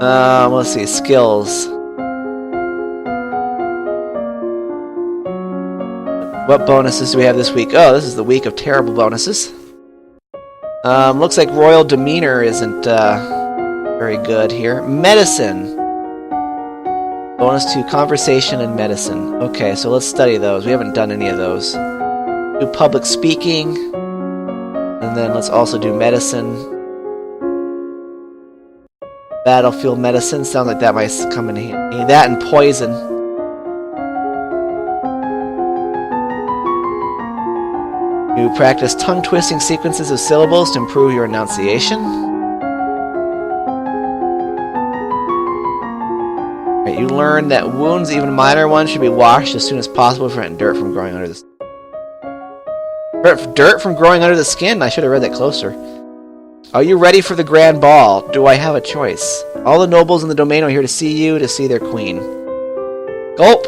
Let's see, skills. What bonuses do we have this week? Oh, this is the week of terrible bonuses. Looks like royal demeanor isn't very good here. Medicine. Bonus to conversation and medicine. Okay, so let's study those. We haven't done any of those. Do public speaking. And then let's also do medicine. Battlefield medicine. Sounds like that might come in handy. That and poison. You practice tongue-twisting sequences of syllables to improve your enunciation. Right, you learn that wounds, even minor ones, should be washed as soon as possible to prevent dirt from growing under the skin. Dirt from growing under the skin? I should have read that closer. Are you ready for the grand ball? Do I have a choice? All the nobles in the domain are here to see you, to see their queen. Gulp!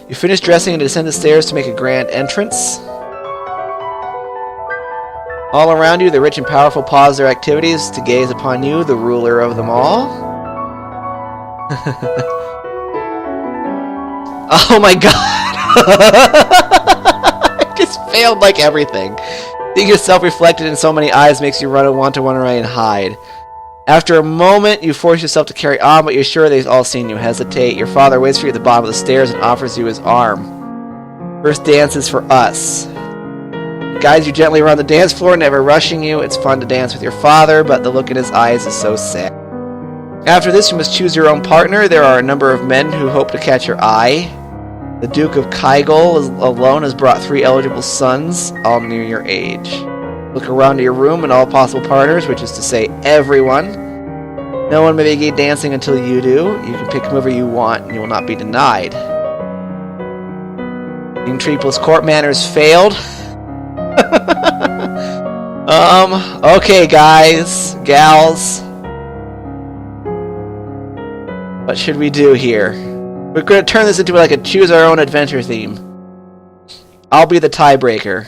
You finish dressing and descend the stairs to make a grand entrance. All around you, the rich and powerful pause their activities to gaze upon you, the ruler of them all. Oh my god! I just failed like everything. Seeing yourself reflected in so many eyes makes you want to run away and hide. After a moment, you force yourself to carry on, but you're sure they've all seen you hesitate. Your father waits for you at the bottom of the stairs and offers you his arm. First dance is for us. He guides you gently around the dance floor, never rushing you. It's fun to dance with your father, but the look in his eyes is so sad. After this, you must choose your own partner. There are a number of men who hope to catch your eye. The Duke of Kygol alone has brought 3 eligible sons, all near your age. Look around to your room and all possible partners, which is to say everyone. No one may begin dancing until you do. You can pick whoever you want and you will not be denied. King Treeple's court manners failed. Okay guys, gals. What should we do here? We're going to turn this into like a choose our own adventure theme. I'll be the tiebreaker.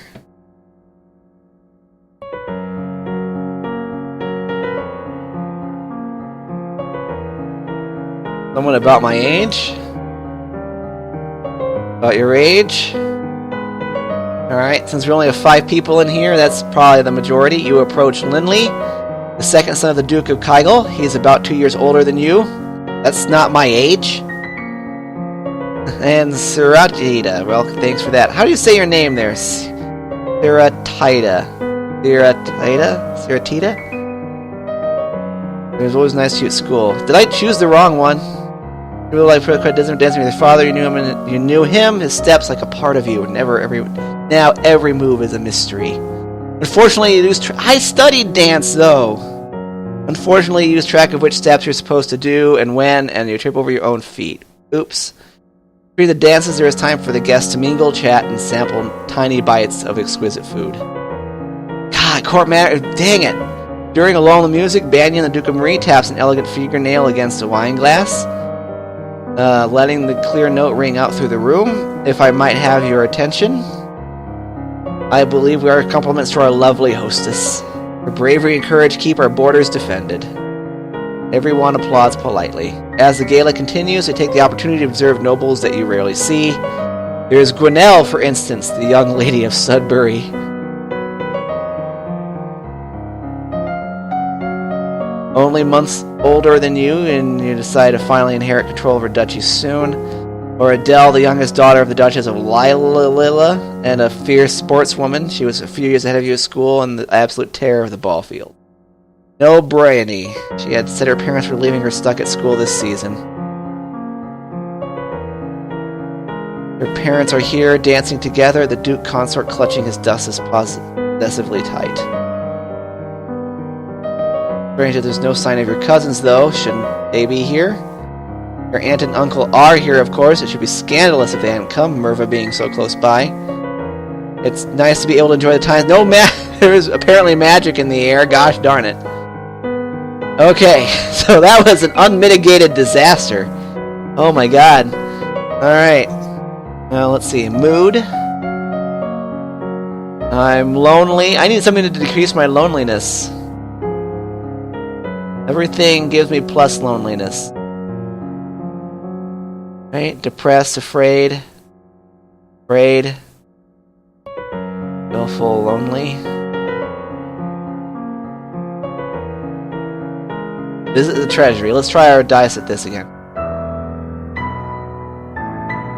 Someone about my age? About your age? Alright, since we only have 5 people in here, that's probably the majority. You approach Linley, the second son of the Duke of Kygol. He's about 2 years older than you. That's not my age. And Siratida. Well, thanks for that. How do you say your name there? Siratida. Siratida? It was always nice to you at school. Did I choose the wrong one? You really like dancing with your father. You knew him. His steps like a part of you. Now every move is a mystery. Unfortunately, you lose. I studied dance though. Unfortunately, you lose track of which steps you're supposed to do and when, and you trip over your own feet. Oops. During the dances, there is time for the guests to mingle, chat, and sample tiny bites of exquisite food. God, court manner. Dang it. During a lull in the music, Banyan, the Duke of Marie, taps an elegant fingernail against a wine glass, letting the clear note ring out through the room. If I might have your attention, I believe we are compliments to our lovely hostess. Her bravery and courage keep our borders defended. Everyone applauds politely. As the gala continues, they take the opportunity to observe nobles that you rarely see. There is Gwenelle, for instance, the young lady of Sudbury. Only months older than you, and you decide to finally inherit control of her duchy soon. Or Adele, the youngest daughter of the Duchess of Lila, and a fierce sportswoman. She was a few years ahead of you at school and the absolute terror of the ball field. No Bryony. She had said her parents were leaving her stuck at school this season. Her parents are here, dancing together, the Duke consort clutching his dusty possessively tight. Granted, there's no sign of your cousins, though. Shouldn't they be here? Your aunt and uncle are here, of course. It should be scandalous if they hadn't come, Merva being so close by. It's nice to be able to enjoy the time. No there is apparently magic in the air. Gosh darn it. Okay, so that was an unmitigated disaster. Oh my god. Alright. Well, let's see. Mood. I'm lonely. I need something to decrease my loneliness. Everything gives me plus loneliness. Right? Depressed, afraid. Afraid. Willful, lonely. Visit the treasury. Let's try our dice at this again.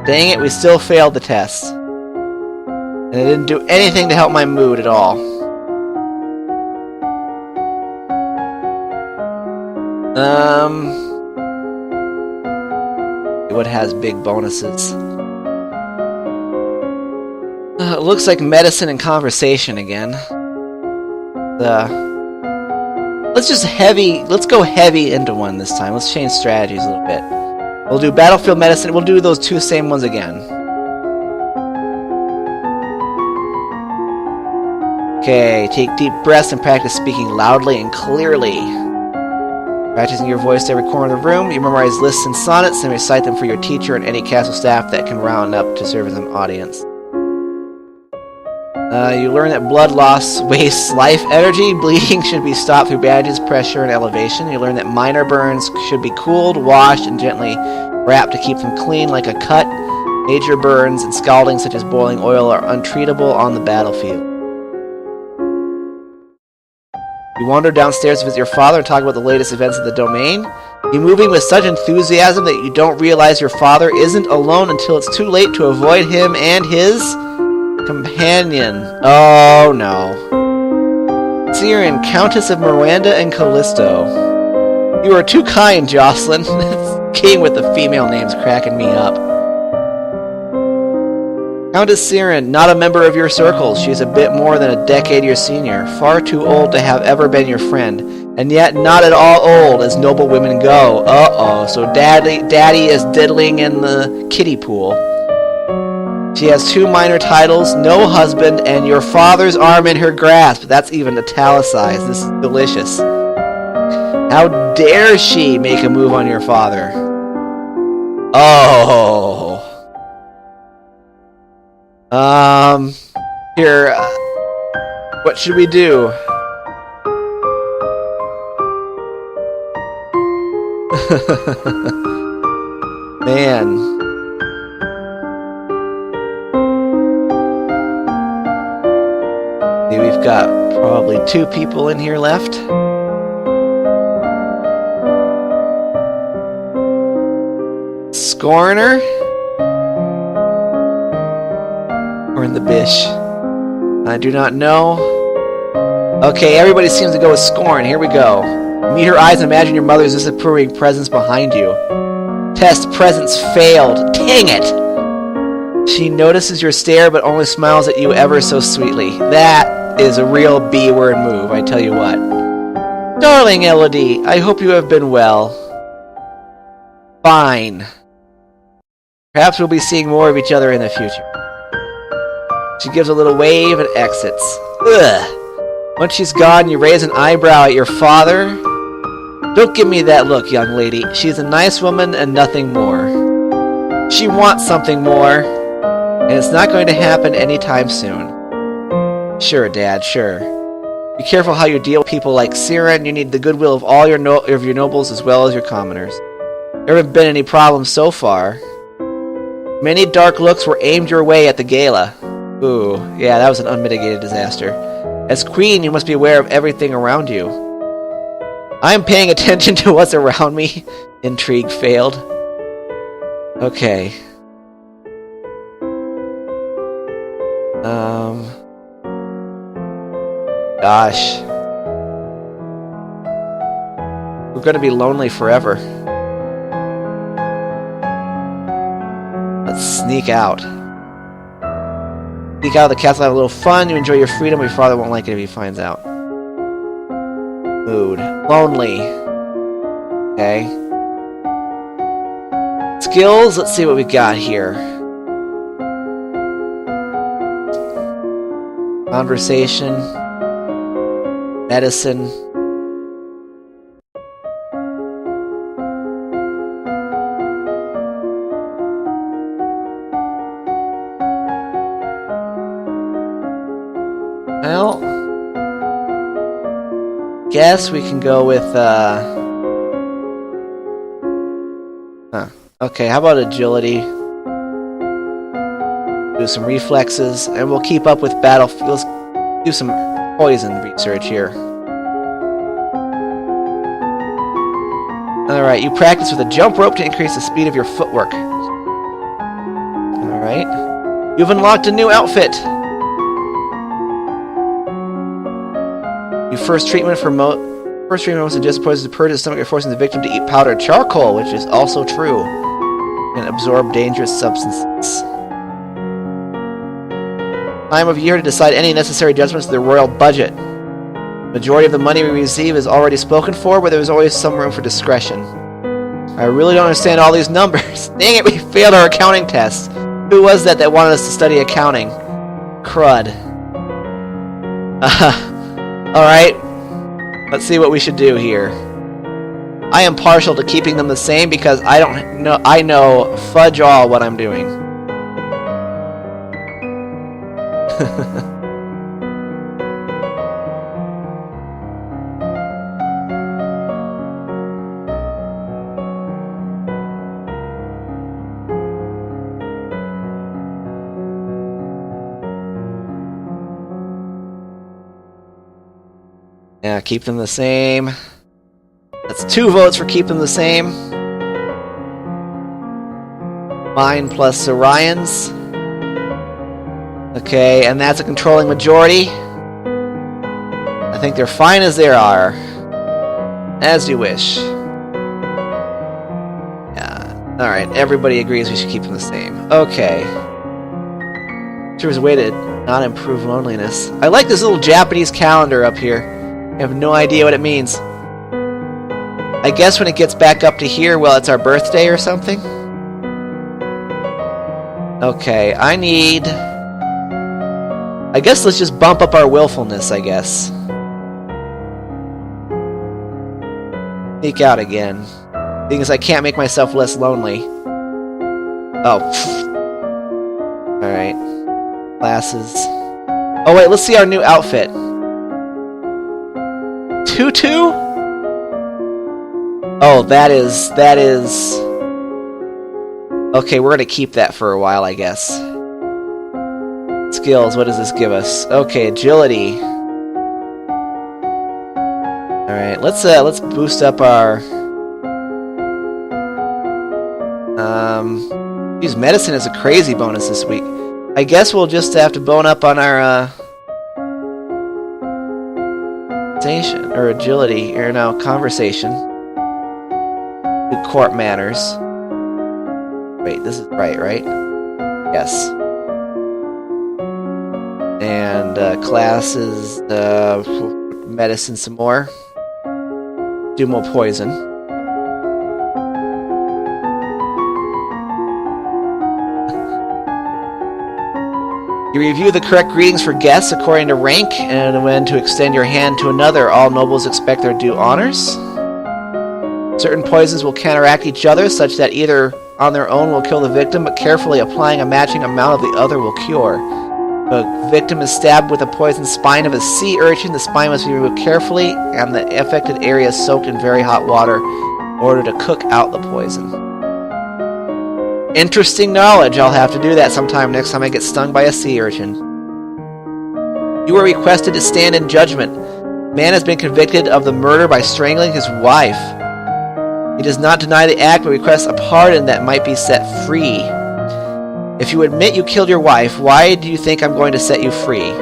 Dang it, we still failed the test. And it didn't do anything to help my mood at all. What has big bonuses? It looks like medicine and conversation again. Let's go heavy into one this time. Let's change strategies a little bit. We'll do battlefield medicine. We'll do those two same ones again. Okay, take deep breaths and practice speaking loudly and clearly. Practicing your voice to every corner of the room, you memorize lists and sonnets and recite them for your teacher and any castle staff that can round up to serve as an audience. You learn that blood loss wastes life energy. Bleeding should be stopped through bandages, pressure, and elevation. You learn that minor burns should be cooled, washed, and gently wrapped to keep them clean like a cut. Major burns and scalding, such as boiling oil, are untreatable on the battlefield. You wander downstairs to visit your father and talk about the latest events of the domain. You're moving with such enthusiasm that you don't realize your father isn't alone until it's too late to avoid him and his companion. Oh no. Siren, Countess of Miranda and Callisto. You are too kind, Jocelyn. This game with the female names cracking me up. Countess Siren, not a member of your circles. She is a bit more than a decade your senior, far too old to have ever been your friend, and yet not at all old as noble women go. Uh-oh, so daddy is diddling in the kiddie pool. She has 2 minor titles, no husband, and your father's arm in her grasp. That's even italicized. This is delicious. How dare she make a move on your father? Oh. Here, what should we do? Man. See, we've got probably 2 people in here left. Scorner? Or in the Bish? I do not know. Okay, everybody seems to go with Scorn. Here we go. Meet her eyes and imagine your mother's disapproving presence behind you. Test presence failed. Dang it! She notices your stare but only smiles at you ever so sweetly. That is a real B-word move, I tell you what. Darling Elodie, I hope you have been well. Fine. Perhaps we'll be seeing more of each other in the future. She gives a little wave and exits. Ugh. Once she's gone, you raise an eyebrow at your father. Don't give me that look, young lady. She's a nice woman and nothing more. She wants something more, and it's not going to happen anytime soon. Sure, Dad, sure. Be careful how you deal with people like Siren. You need the goodwill of all your nobles as well as your commoners. There haven't been any problems so far. Many dark looks were aimed your way at the gala. Ooh, yeah, that was an unmitigated disaster. As queen, you must be aware of everything around you. I am paying attention to what's around me. Intrigue failed. Okay. Gosh. We're gonna be lonely forever. Let's sneak out. Sneak out of the castle, have a little fun. You enjoy your freedom, but your father won't like it if he finds out. Mood. Lonely. Okay. Skills, let's see what we got here. Conversation. Medicine. Well, guess we can go with, Okay, how about agility? Do some reflexes, and we'll keep up with battlefield. Let's do some poison research here. Alright, you practice with a jump rope to increase the speed of your footwork. Alright. You've unlocked a new outfit! First treatment was suggested poison to purge the stomach, forcing the victim to eat powdered charcoal, which is also true, and absorb dangerous substances. Time of year to decide any necessary adjustments to the royal budget. Majority of the money we receive is already spoken for, but there is always some room for discretion. I really don't understand all these numbers. Dang it, we failed our accounting test. Who was that wanted us to study accounting? Crud. Alright. Let's see what we should do here. I am partial to keeping them the same because I know fudge all what I'm doing. Yeah, keep them the same. That's 2 votes for keep them the same. Mine plus Orion's. Okay, and that's a controlling majority. I think they're fine as they are. As you wish. Yeah. Alright, everybody agrees we should keep them the same. Okay. There was a way to not improve loneliness. I like this little Japanese calendar up here. I have no idea what it means. I guess when it gets back up to here, well, it's our birthday or something? Okay, I guess let's just bump up our willfulness, I guess. Sneak out again. Thing is, I can't make myself less lonely. Oh. Alright. Classes. Oh wait, let's see our new outfit. Tutu? Oh, that is... Okay, we're gonna keep that for a while, I guess. Skills, what does this give us? Okay, agility. Alright, let's boost up our... use medicine as a crazy bonus this week. I guess we'll just have to bone up on our, or agility, or no, conversation. Do court manners. Wait, this is right? Yes. And, classes, medicine some more. Do more poison. You review the correct greetings for guests according to rank, and when to extend your hand to another, all nobles expect their due honors. Certain poisons will counteract each other, such that either on their own will kill the victim, but carefully applying a matching amount of the other will cure. If a victim is stabbed with a poisoned spine of a sea urchin, the spine must be removed carefully, and the affected area soaked in very hot water in order to cook out the poison. Interesting knowledge. I'll have to do that sometime next time I get stung by a sea urchin. You are requested to stand in judgment. Man has been convicted of the murder by strangling his wife. He does not deny the act, but requests a pardon that might be set free. If you admit you killed your wife, why do you think I'm going to set you free?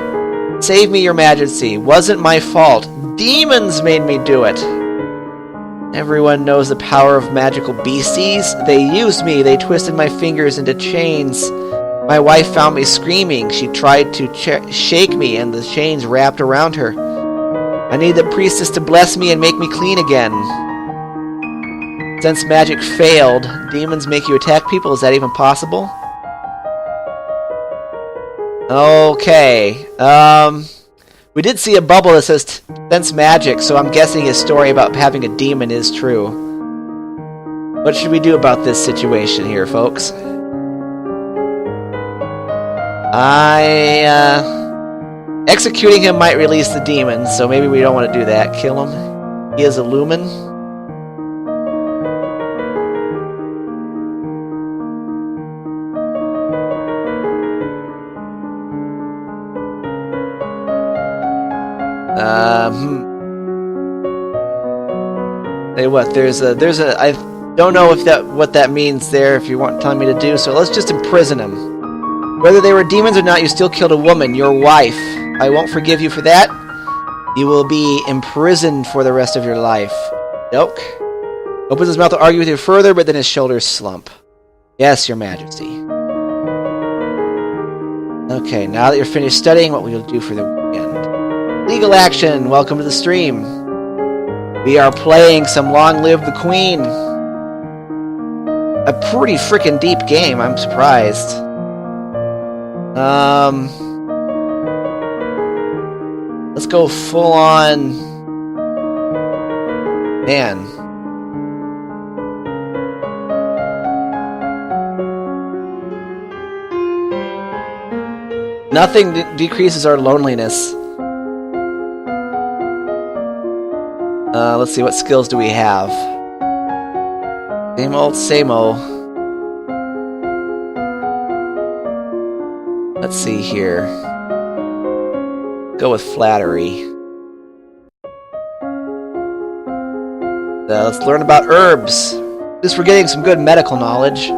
Save me, your majesty. Wasn't my fault. Demons made me do it. Everyone knows the power of magical beasties. They used me. They twisted my fingers into chains. My wife found me screaming. She tried to shake me, and the chains wrapped around her. I need the priestess to bless me and make me clean again. Since magic failed, demons make you attack people. Is that even possible? Okay. We did see a bubble that says sense magic, so I'm guessing his story about having a demon is true. What should we do about this situation here, folks? Executing him might release the demons, so maybe we don't want to do that. Kill him. He is a lumen. Hey, what? There's a. I don't know if what that means there. If you want telling me to do so, let's just imprison him. Whether they were demons or not, you still killed a woman, your wife. I won't forgive you for that. You will be imprisoned for the rest of your life. Doke opens his mouth to argue with you further, but then his shoulders slump. Yes, your majesty. Okay, now that you're finished studying, what will you do for the weekend? Legal action. Welcome to the stream. We are playing some Long Live the Queen. a pretty freaking deep game. I'm surprised. Let's go full on. Man. Nothing decreases our loneliness. Let's see, what skills do we have? Same old, same old. Let's see here. Go with flattery. Let's learn about herbs. At least we're getting some good medical knowledge.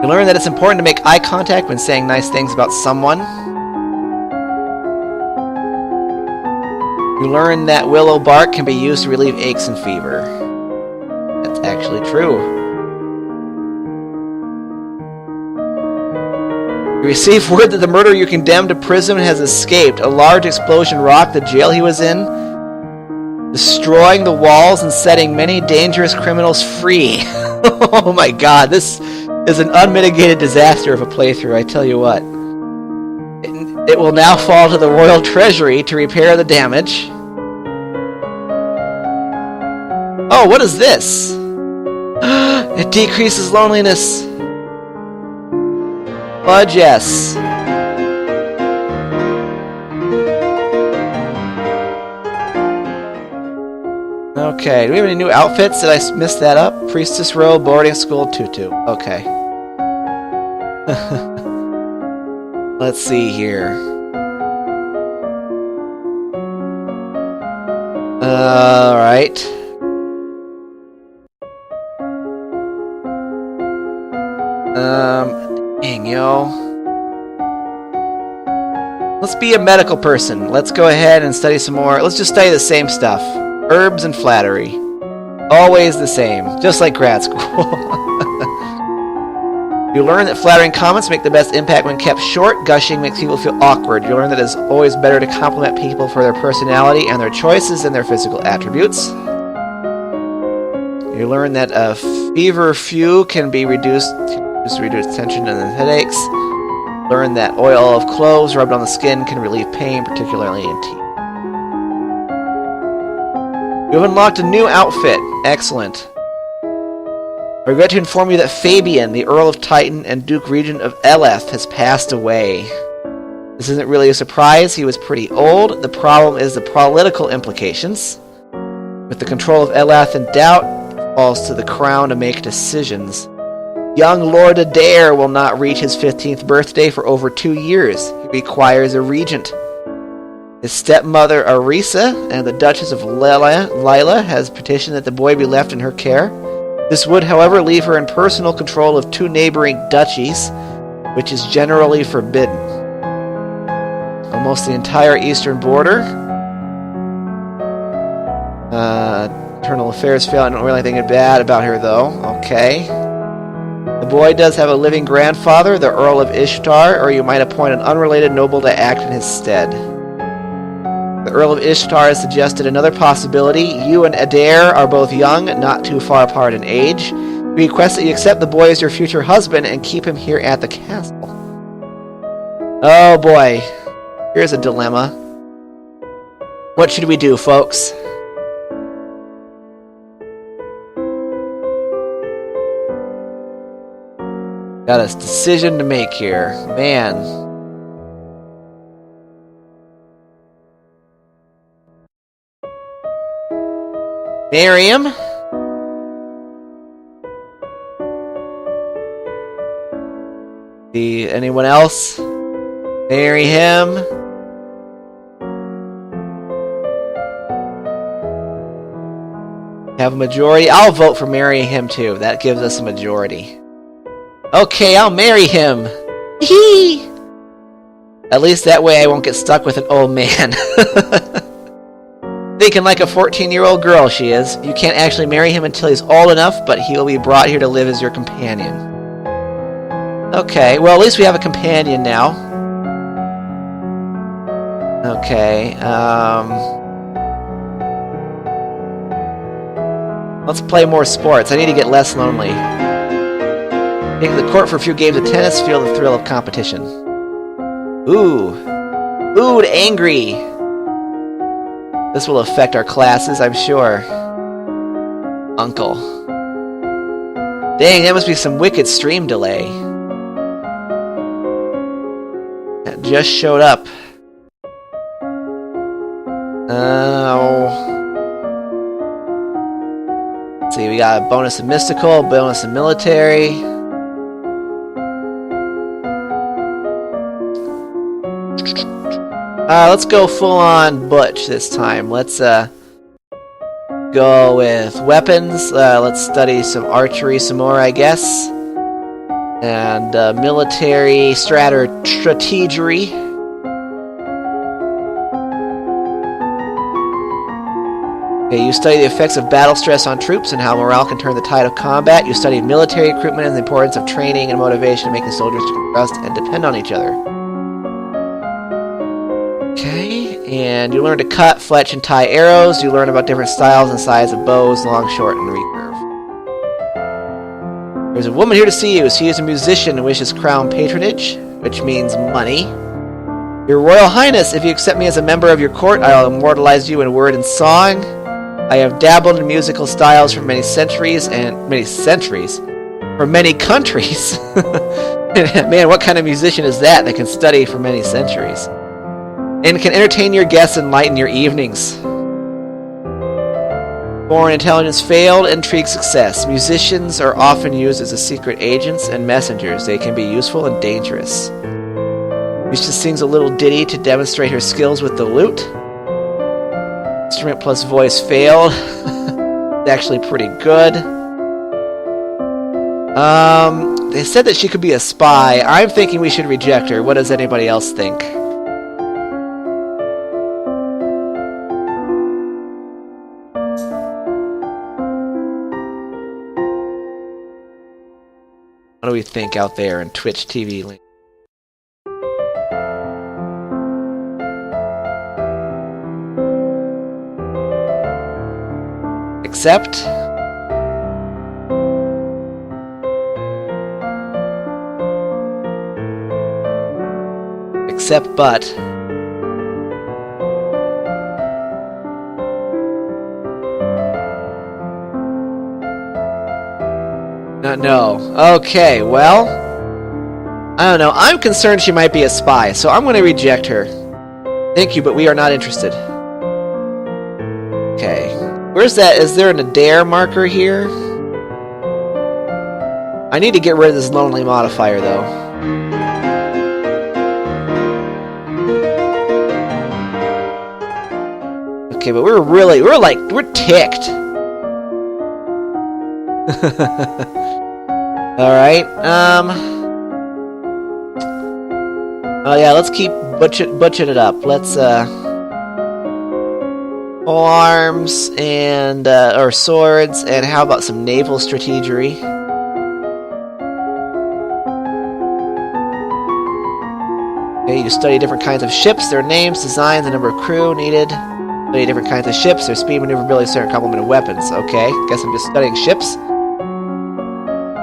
You learn that it's important to make eye contact when saying nice things about someone. You learn that willow bark can be used to relieve aches and fever. That's actually true. You receive word that the murderer you condemned to prison has escaped. A large explosion rocked the jail he was in, destroying the walls and setting many dangerous criminals free. Oh my god, this is an unmitigated disaster of a playthrough, I tell you what. It will now fall to the royal treasury to repair the damage. Oh, what is this? It decreases loneliness. Fudge, yes. Okay, do we have any new outfits? Did I miss that up? Priestess robe, boarding school, tutu. Okay. Let's see here. Alright. Dang, yo. Let's be a medical person. Let's go ahead and study some more. Let's just study the same stuff. Herbs and flattery. Always the same. Just like grad school. You learn that flattering comments make the best impact when kept short. Gushing makes people feel awkward. You learn that it's always better to compliment people for their personality and their choices than their physical attributes. You learn that a feverfew can be reduced to reduce tension and headaches. Learn that oil of cloves rubbed on the skin can relieve pain, particularly in teeth. You have unlocked a new outfit. Excellent. I regret to inform you that Fabian, the Earl of Titan and Duke Regent of Eleth, has passed away. This isn't really a surprise. He was pretty old. The problem is the political implications. With the control of Eleth in doubt, it falls to the crown to make decisions. Young Lord Adair will not reach his 15th birthday for over 2 years. He requires a regent. His stepmother Arisa and the Duchess of Lila has petitioned that the boy be left in her care. This would, however, leave her in personal control of 2 neighboring duchies, which is generally forbidden. Almost the entire eastern border. Internal affairs fail. I don't really think bad about her, though. Okay. The boy does have a living grandfather, the Earl of Ishtar, or you might appoint an unrelated noble to act in his stead. The Earl of Ishtar has suggested another possibility. You and Adair are both young, not too far apart in age. We request that you accept the boy as your future husband and keep him here at the castle. Oh boy. Here's a dilemma. What should we do, folks? Got a decision to make here. Man. Marry him? Anyone else? Marry him? Have a majority? I'll vote for marrying him too. That gives us a majority. Okay, I'll marry him. Hee! At least that way I won't get stuck with an old man. Thinking like a 14-year-old girl she is. You can't actually marry him until he's old enough, but he will be brought here to live as your companion. Okay, well at least we have a companion now. Okay, Let's play more sports. I need to get less lonely. Taking the court for a few games of tennis, feel the thrill of competition. Ooh. Mood angry. This will affect our classes, I'm sure. Uncle. Dang, that must be some wicked stream delay. That just showed up. Let's see, we got a bonus in mystical, bonus in military. Let's go full on butch this time. Let's go with weapons. Let's study some archery some more, I guess. And military strategery. Okay, you study the effects of battle stress on troops and how morale can turn the tide of combat. You study military recruitment and the importance of training and motivation, making soldiers trust and depend on each other. Okay, and you learn to cut, fletch, and tie arrows. You learn about different styles and size of bows, long, short, and recurve. There's a woman here to see you. She is a musician and wishes crown patronage, which means money. Your Royal Highness, if you accept me as a member of your court, I will immortalize you in word and song. I have dabbled in musical styles for many centuries, for many countries. Man, what kind of musician is that can study for many centuries? And can entertain your guests and lighten your evenings. Foreign intelligence failed, intrigue success. Musicians are often used as secret agents and messengers. They can be useful and dangerous. Musician sings a little ditty to demonstrate her skills with the lute. Instrument plus voice failed. It's actually pretty good. They said that she could be a spy. I'm thinking we should reject her. What does anybody else think? What do we think out there in Twitch TV link? Accept. Accept, but. No. Okay, well. I don't know. I'm concerned she might be a spy, so I'm going to reject her. Thank you, but we are not interested. Okay. Where's that? Is there an Adair marker here? I need to get rid of this lonely modifier, though. Okay, but we're ticked. Alright, oh yeah, let's keep butching it up. Let's, arms and, or swords, and how about some naval strategery? Okay, you study different kinds of ships, their names, designs, the number of crew needed. Study different kinds of ships, their speed, maneuverability, certain complement of weapons. Okay, guess I'm just studying ships.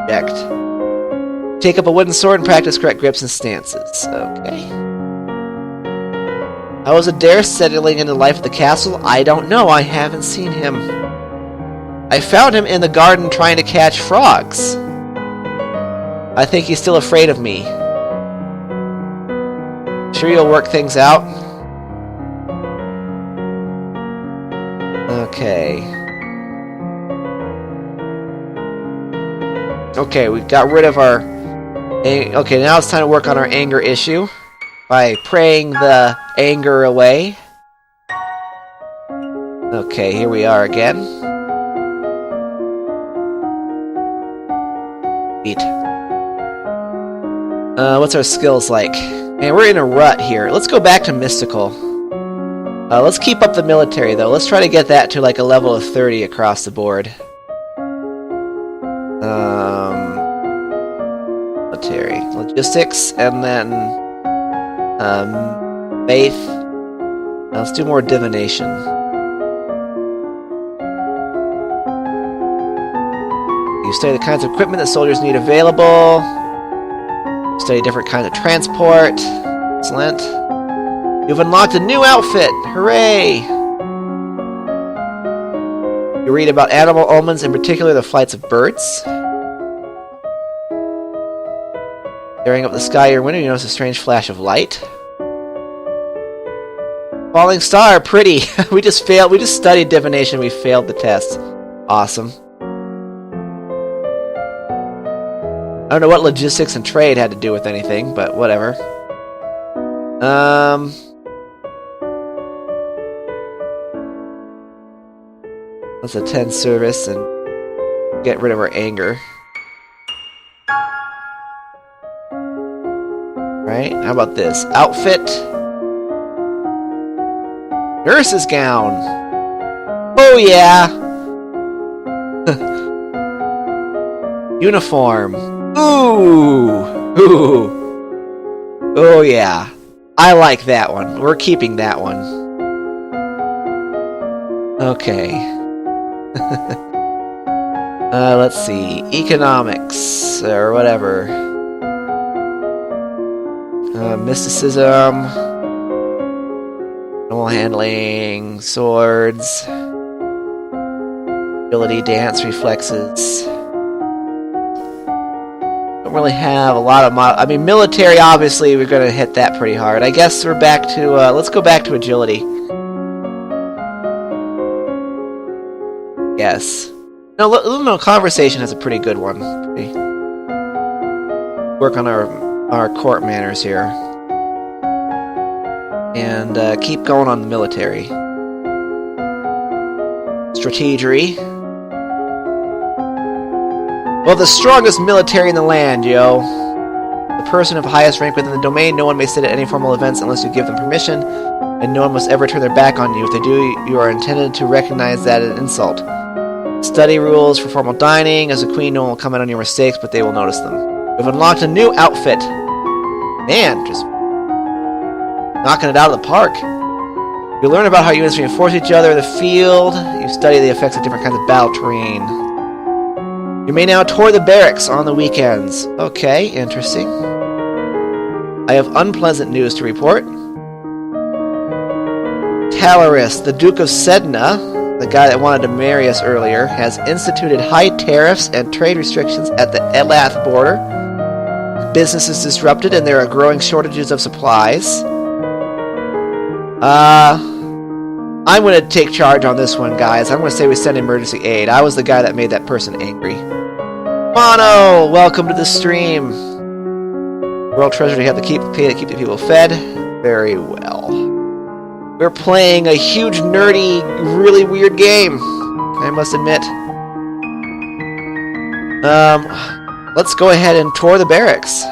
Reject. Take up a wooden sword and practice correct grips and stances. Okay. How was Adair settling into life at the castle? I don't know. I haven't seen him. I found him in the garden trying to catch frogs. I think he's still afraid of me. Sure you'll work things out? Okay. Okay, we got rid of our... Okay, now it's time to work on our anger issue. By praying the anger away. Okay, here we are again. Neat. What's our skills like? Man, we're in a rut here. Let's go back to mystical. Let's keep up the military, though. Let's try to get that to like a level of 30 across the board. Military. Logistics, and then... faith. Now let's do more divination. You study the kinds of equipment that soldiers need available. You study different kinds of transport. Excellent. You've unlocked a new outfit! Hooray! You read about animal omens, in particular the flights of birds. Staring up the sky your window, you notice a strange flash of light. Falling star, pretty! We just studied divination, we failed the test. Awesome. I don't know what logistics and trade had to do with anything, but whatever. Let's attend service and get rid of our anger. Right? How about this? Outfit. Nurse's gown. Oh yeah. Uniform. Ooh. Ooh. Oh yeah. I like that one. We're keeping that one. Okay. Let's see. Economics or whatever. Mysticism. Normal handling. Swords. Ability, dance, reflexes. Don't really have a lot of I mean, military, obviously, we're going to hit that pretty hard. I guess we're back to, let's go back to agility. Yes. No, conversation has a pretty good one. Work on our court manners here. And keep going on the military. Strategery. Well, the strongest military in the land, yo. The person of highest rank within the domain. No one may sit at any formal events unless you give them permission, and no one must ever turn their back on you. If they do, you are intended to recognize that as an insult. Study rules for formal dining. As a queen, no one will comment on your mistakes, but they will notice them. We've unlocked a new outfit. Man, just knocking it out of the park. You learn about how units reinforce each other in the field. You study the effects of different kinds of battle terrain. You may now tour the barracks on the weekends. Okay, interesting. I have unpleasant news to report. Talaris, the Duke of Sedna, the guy that wanted to marry us earlier, has instituted high tariffs and trade restrictions at the Elath border. Business is disrupted and there are growing shortages of supplies. I'm going to take charge on this one, guys. I'm going to say we send emergency aid. I was the guy that made that person angry. Mono, welcome to the stream. World treasure you have to pay to keep the people fed. Very well. We're playing a huge, nerdy, really weird game, I must admit. Let's go ahead and tour the barracks.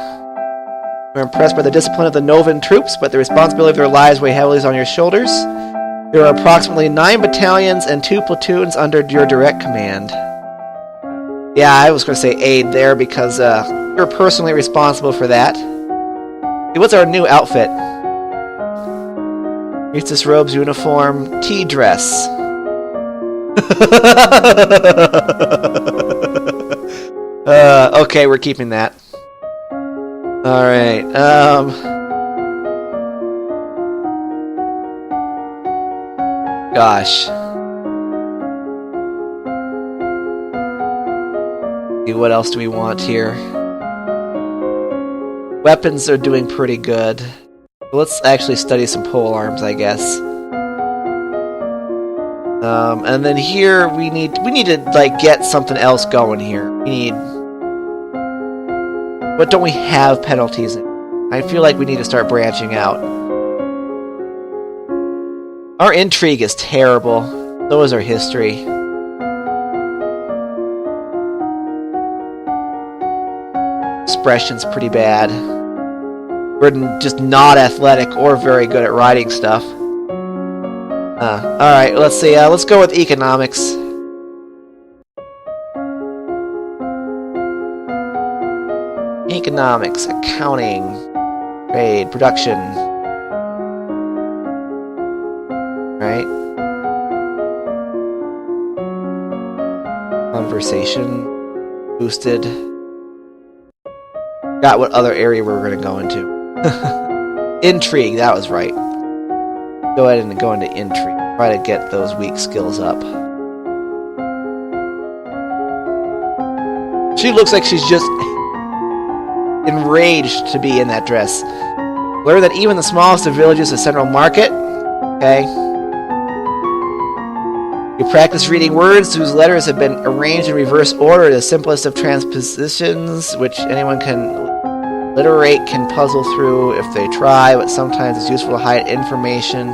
We're impressed by the discipline of the Novan troops, but the responsibility of their lives weigh heavily on your shoulders. There are approximately 9 battalions and 2 platoons under your direct command. Yeah, I was going to say aid there because you're personally responsible for that. Hey, what's our new outfit? Priestess robes, uniform, tea dress. Okay, we're keeping that. Alright, gosh. What else do we want here? Weapons are doing pretty good. Let's actually study some pole arms, I guess. And then here we need to like get something else going here. We need. What don't we have penalties in? I feel like we need to start branching out. Our intrigue is terrible. So is our history. Expression's pretty bad. We're just not athletic or very good at writing stuff. Alright, let's see. Let's go with economics. Economics, accounting, trade, production. Right? Conversation. boosted. Got what other area we were going to go into. Intrigue, that was right. Go ahead and go into intrigue. Try to get those weak skills up. She looks like she's just enraged to be in that dress. Learn that even the smallest of villages is a central market. Okay. You practice reading words whose letters have been arranged in reverse order, the simplest of transpositions, which anyone can literate can puzzle through if they try, but sometimes it's useful to hide information.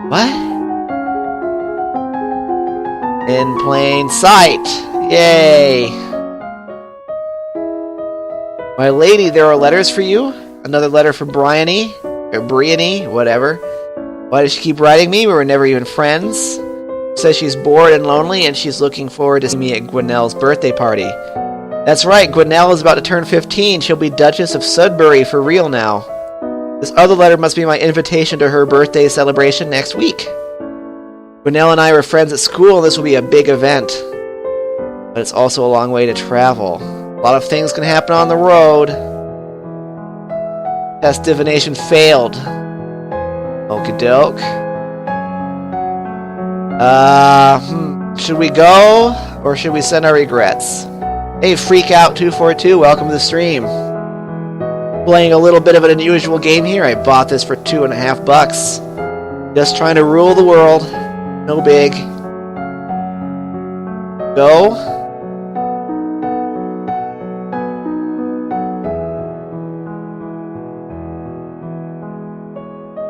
What? In plain sight. Yay! My lady, there are letters for you. Another letter from Bryony, or Briony, whatever. Why does she keep writing me? We were never even friends. She says she's bored and lonely, and she's looking forward to seeing me at Gwinnell's birthday party. That's right, Gwinnell is about to turn 15. She'll be Duchess of Sudbury for real now. This other letter must be my invitation to her birthday celebration next week. Gwinnell and I were friends at school, and this will be a big event. But it's also a long way to travel. A lot of things can happen on the road. Test divination failed. Okie doke. Should we go, or should we send our regrets? Hey, Freakout242, welcome to the stream. Playing a little bit of an unusual game here. I bought this for $2.50. Just trying to rule the world. No big. Go.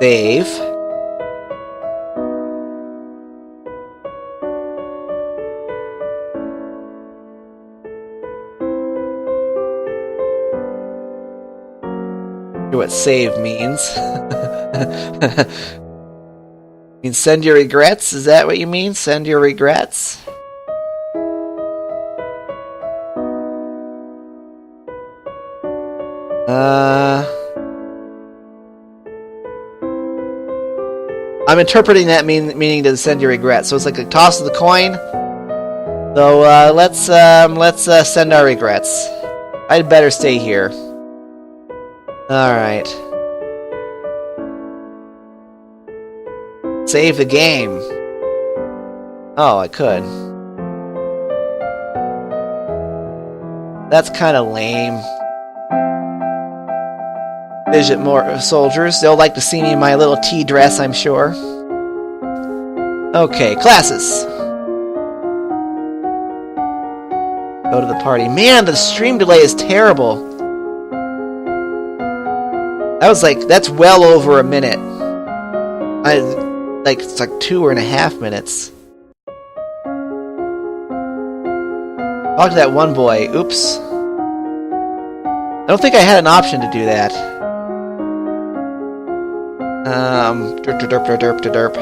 Save. What save means. You mean send your regrets? Is that what you mean? Send your regrets? I'm interpreting that meaning to send your regrets. So it's like a toss of the coin. So let's send our regrets. I'd better stay here. Alright. Save the game. Oh, I could. That's kind of lame. Visit more soldiers. They'll like to see me in my little tea dress, I'm sure. Okay, classes. Go to the party. Man, the stream delay is terrible. That's well over a minute. It's like 2.5 minutes. Talk to that one boy. Oops. I don't think I had an option to do that. Derp.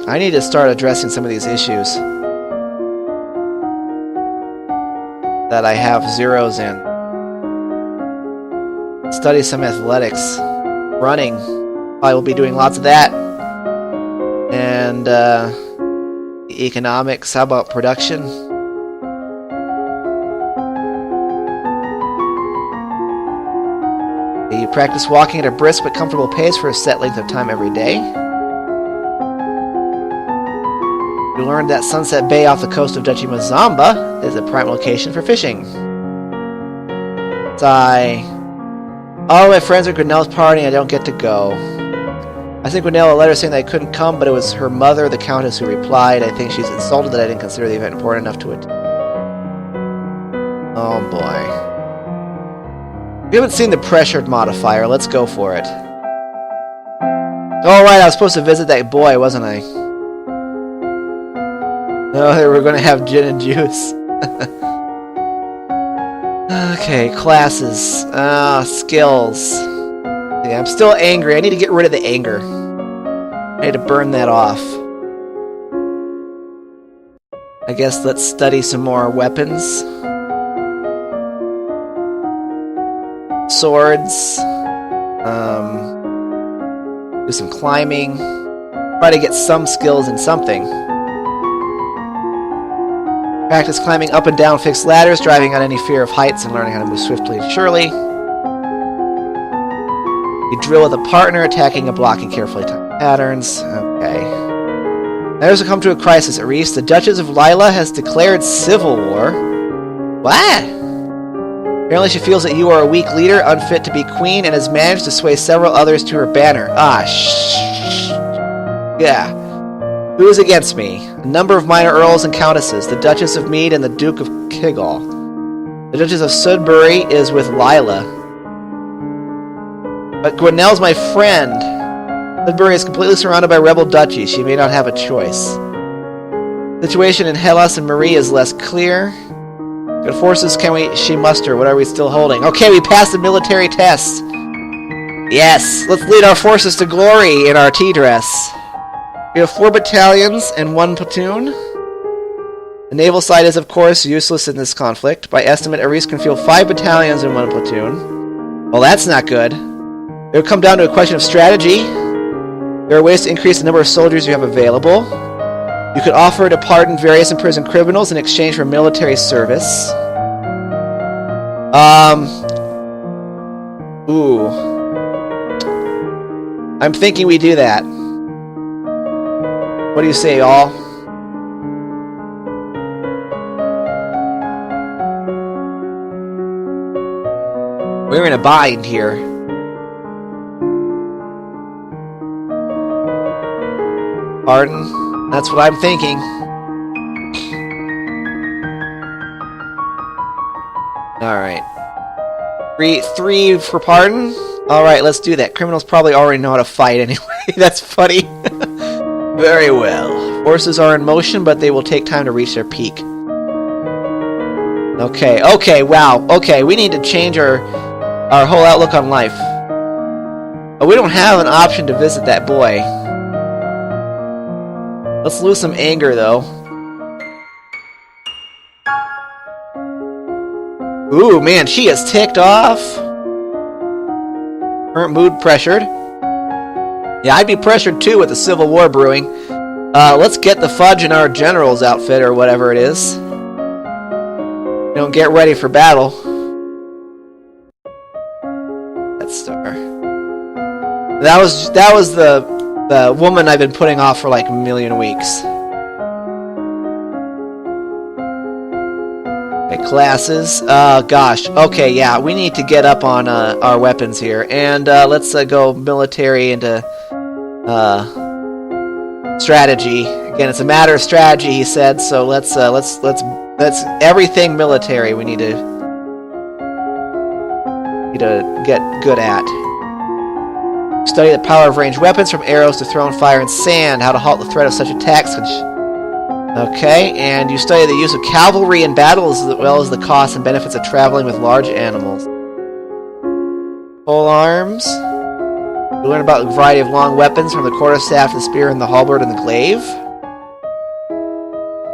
I need to start addressing some of these issues that I have zeros in. Study some athletics. Running. I will be doing lots of that. And economics. How about production? You practice walking at a brisk but comfortable pace for a set length of time every day. You learned that Sunset Bay off the coast of Duchy Mazamba is a prime location for fishing. Sigh. All my friends are at Grinnell's party and I don't get to go. I sent Grinnell a letter saying that I couldn't come, but it was her mother, the Countess, who replied. I think she's insulted that I didn't consider the event important enough to attend. Oh boy. We haven't seen the pressured modifier. Let's go for it. Oh right, I was supposed to visit that boy, wasn't I? Oh, they were going to have gin and juice. Okay, classes. Skills. Yeah, I'm still angry. I need to get rid of the anger. I need to burn that off. I guess let's study some more weapons. Swords. Do some climbing. Try to get some skills in something. Practice climbing up and down fixed ladders, driving on any fear of heights, and learning how to move swiftly and surely. You drill with a partner, attacking and blocking carefully timed patterns. Okay. Matters have come to a crisis at Reese. The Duchess of Lila has declared civil war. What? Apparently she feels that you are a weak leader, unfit to be queen, and has managed to sway several others to her banner. Yeah. Who is against me? A number of minor earls and countesses, the Duchess of Mead and the Duke of Kigall. The Duchess of Sudbury is with Lila. But Gwinnell's my friend. Sudbury is completely surrounded by rebel duchies. She may not have a choice. The situation in Hellas and Marie is less clear. What forces can she muster? What are we still holding? Okay, we passed the military test. Yes, let's lead our forces to glory in our tea dress. We have 4 battalions and 1 platoon. The naval side is, of course, useless in this conflict. By estimate, Aris can field 5 battalions and 1 platoon. Well, that's not good. It would come down to a question of strategy. There are ways to increase the number of soldiers you have available. You could offer to pardon various imprisoned criminals in exchange for military service. Ooh. I'm thinking we do that. What do you say, y'all? We're in a bind here. Pardon? That's what I'm thinking. Alright. Three for pardon? Alright, let's do that. Criminals probably already know how to fight anyway. That's funny. Very well. Forces are in motion, but they will take time to reach their peak. Okay, wow. Okay, we need to change our whole outlook on life. But we don't have an option to visit that boy. Let's lose some anger, though. Ooh, man, she is ticked off. Current mood pressured. Yeah, I'd be pressured, too, with the Civil War brewing. Let's get the fudge in our general's outfit, or whatever it is. Don't get ready for battle. That's star. That was the woman I've been putting off for like a million weeks. Okay, classes. Gosh. Okay, yeah, we need to get up on our weapons here, and let's go military into strategy. Again, it's a matter of strategy, he said. So let's everything military. We need to get good at. Study the power of ranged weapons, from arrows to thrown fire and sand, how to halt the threat of such attacks. Okay, and you study the use of cavalry in battle, as well as the costs and benefits of traveling with large animals. Pole arms. You learn about a variety of long weapons, from the quarterstaff to the spear and the halberd and the glaive.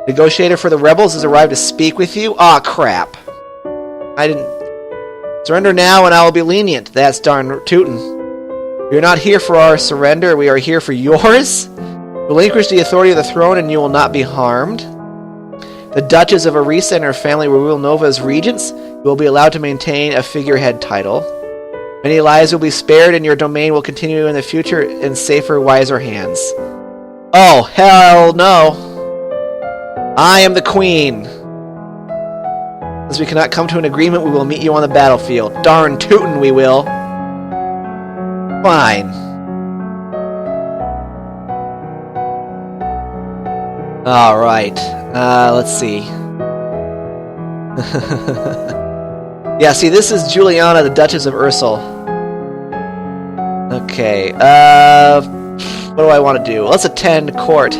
Negotiator for the rebels has arrived to speak with you. Aw, crap. I didn't... Surrender now and I will be lenient. That's darn tootin'. We are not here for our surrender, we are here for yours. Relinquish the authority of the throne and you will not be harmed. The Duchess of Arisa and her family will rule Nova as regents. You will be allowed to maintain a figurehead title. Many lives will be spared and your domain will continue in the future in safer, wiser hands. Oh, hell no. I am the queen. As we cannot come to an agreement, we will meet you on the battlefield. Darn tootin' we will. Fine. Alright. Let's see. Yeah, see, this is Juliana, the Duchess of Ursel. Okay, what do I want to do? Let's attend court.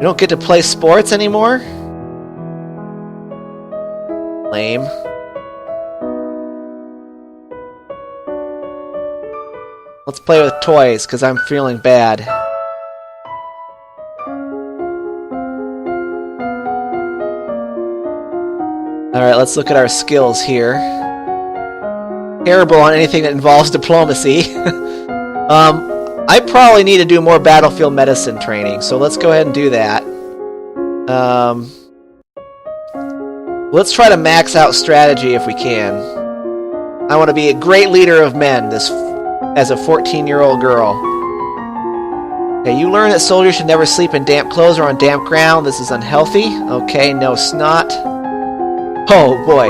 You don't get to play sports anymore? Lame. Let's play with toys, because I'm feeling bad. Alright, let's look at our skills here. terrible on anything that involves diplomacy. I probably need to do more battlefield medicine training, so let's go ahead and do that. Let's try to max out strategy if we can. I want to be a great leader of men as a 14-year-old girl. Okay, you learn that soldiers should never sleep in damp clothes or on damp ground. This is unhealthy. Okay, no snot. Oh, boy.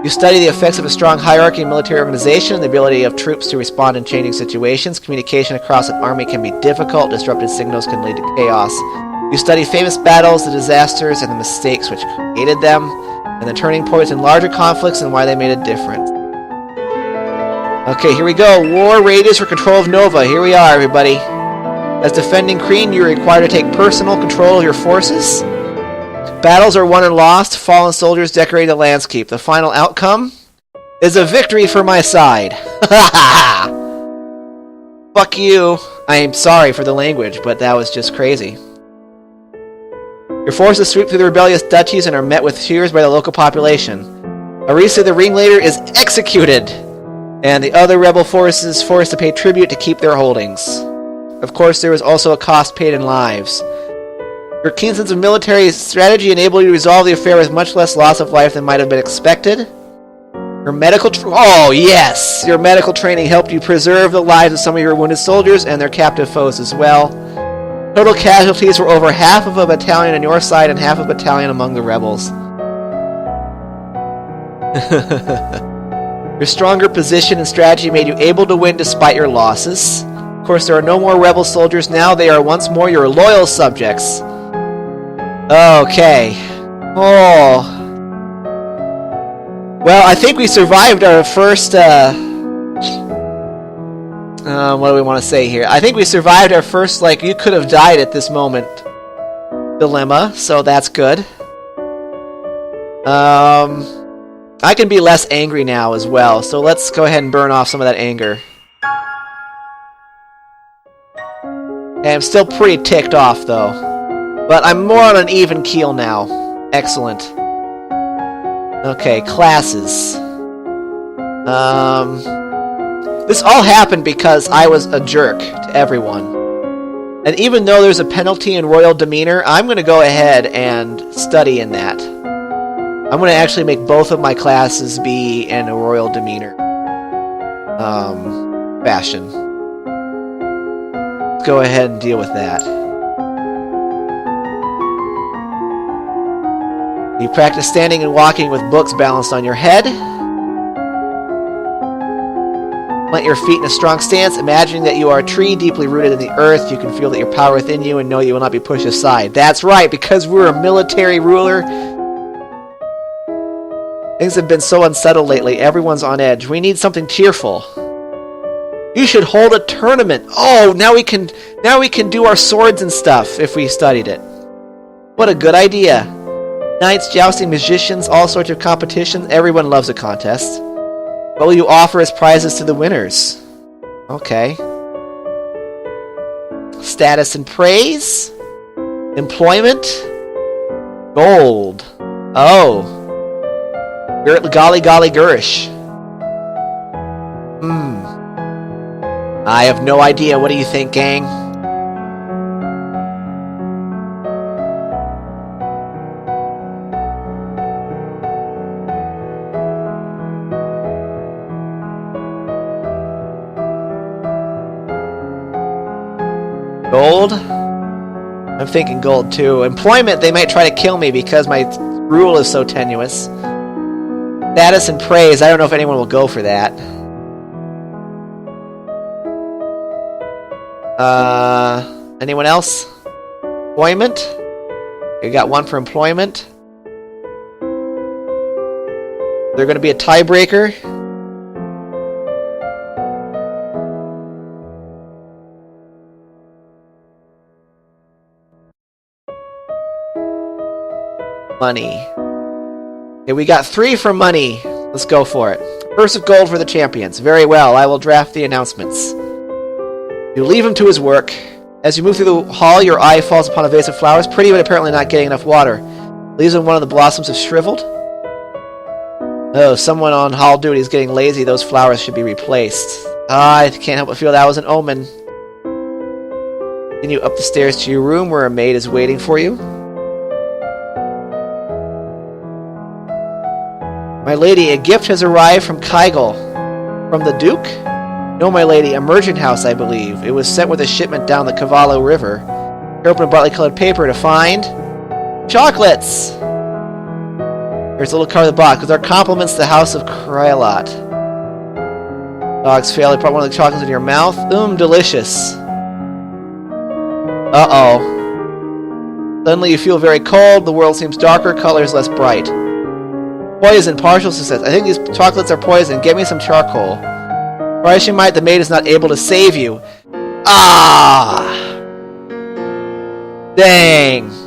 You study the effects of a strong hierarchy in military organization and the ability of troops to respond in changing situations. Communication across an army can be difficult. Disrupted signals can lead to chaos. You study famous battles, the disasters, and the mistakes which created them, and the turning points in larger conflicts and why they made a difference. Okay, here we go. War rages for control of Nova. Here we are, everybody. As defending Kreen, you're required to take personal control of your forces. Battles are won and lost. Fallen soldiers decorate the landscape. The final outcome is a victory for my side. Fuck you. I'm sorry for the language, but that was just crazy. Your forces sweep through the rebellious duchies and are met with cheers by the local population. Arisa the ringleader is executed, and the other rebel forces forced to pay tribute to keep their holdings. Of course, there was also a cost paid in lives. Your keen sense of military strategy enabled you to resolve the affair with much less loss of life than might have been expected. Your medical your medical training helped you preserve the lives of some of your wounded soldiers and their captive foes as well. Total casualties were over half of a battalion on your side and half a battalion among the rebels. Your stronger position and strategy made you able to win despite your losses. Of course, there are no more rebel soldiers now. They are once more your loyal subjects. Okay. Oh. Well, I think we survived our first, what do we want to say here? I think we survived our first, you could have died at this moment dilemma, so that's good. I can be less angry now as well, so let's go ahead and burn off some of that anger. Okay, I'm still pretty ticked off, though. But I'm more on an even keel now. Excellent. Okay, classes. This all happened because I was a jerk to everyone. And even though there's a penalty in royal demeanor, I'm going to go ahead and study in that. I'm going to actually make both of my classes be in a royal demeanor fashion. Let's go ahead and deal with that. You practice standing and walking with books balanced on your head. Plant your feet in a strong stance, imagining that you are a tree deeply rooted in the earth. You can feel that your power within you and know you will not be pushed aside. That's right, because we're a military ruler. Things have been so unsettled lately. Everyone's on edge. We need something cheerful. You should hold a tournament. Oh, now we can do our swords and stuff if we studied it. What a good idea. Knights, jousting, magicians, all sorts of competitions. Everyone loves a contest. What will you offer as prizes to the winners? Okay. Status and praise? Employment? Gold. Oh. Golly golly gurish. I have no idea. What do you think, gang? Gold? I'm thinking gold too. Employment, they might try to kill me because my rule is so tenuous. Status and praise, I don't know if anyone will go for that. Anyone else? Employment? You got one for employment. They're going to be a tiebreaker. Money. Okay, we got 3 for money. Let's go for it. Purse of gold for the champions. Very well, I will draft the announcements. You leave him to his work. As you move through the hall, your eye falls upon a vase of flowers, pretty but apparently not getting enough water. Leaves when one of the blossoms have shriveled. Oh, someone on hall duty is getting lazy. Those flowers should be replaced. I can't help but feel that was an omen. Continue up the stairs to your room where a maid is waiting for you. My lady, a gift has arrived from Kygel. From the Duke? No, my lady, a merchant house, I believe. It was sent with a shipment down the Cavallo River. Open a brightly colored paper to find... chocolates! Here's a little card of the box. With our compliments to the House of Krylat. Dogs fail. I brought one of the chocolates in your mouth. Delicious. Uh-oh. Suddenly you feel very cold. The world seems darker. Colors less bright. Poison. Partial success. I think these chocolates are poison. Get me some charcoal. Try as you might, the maid is not able to save you. Ah! Dang.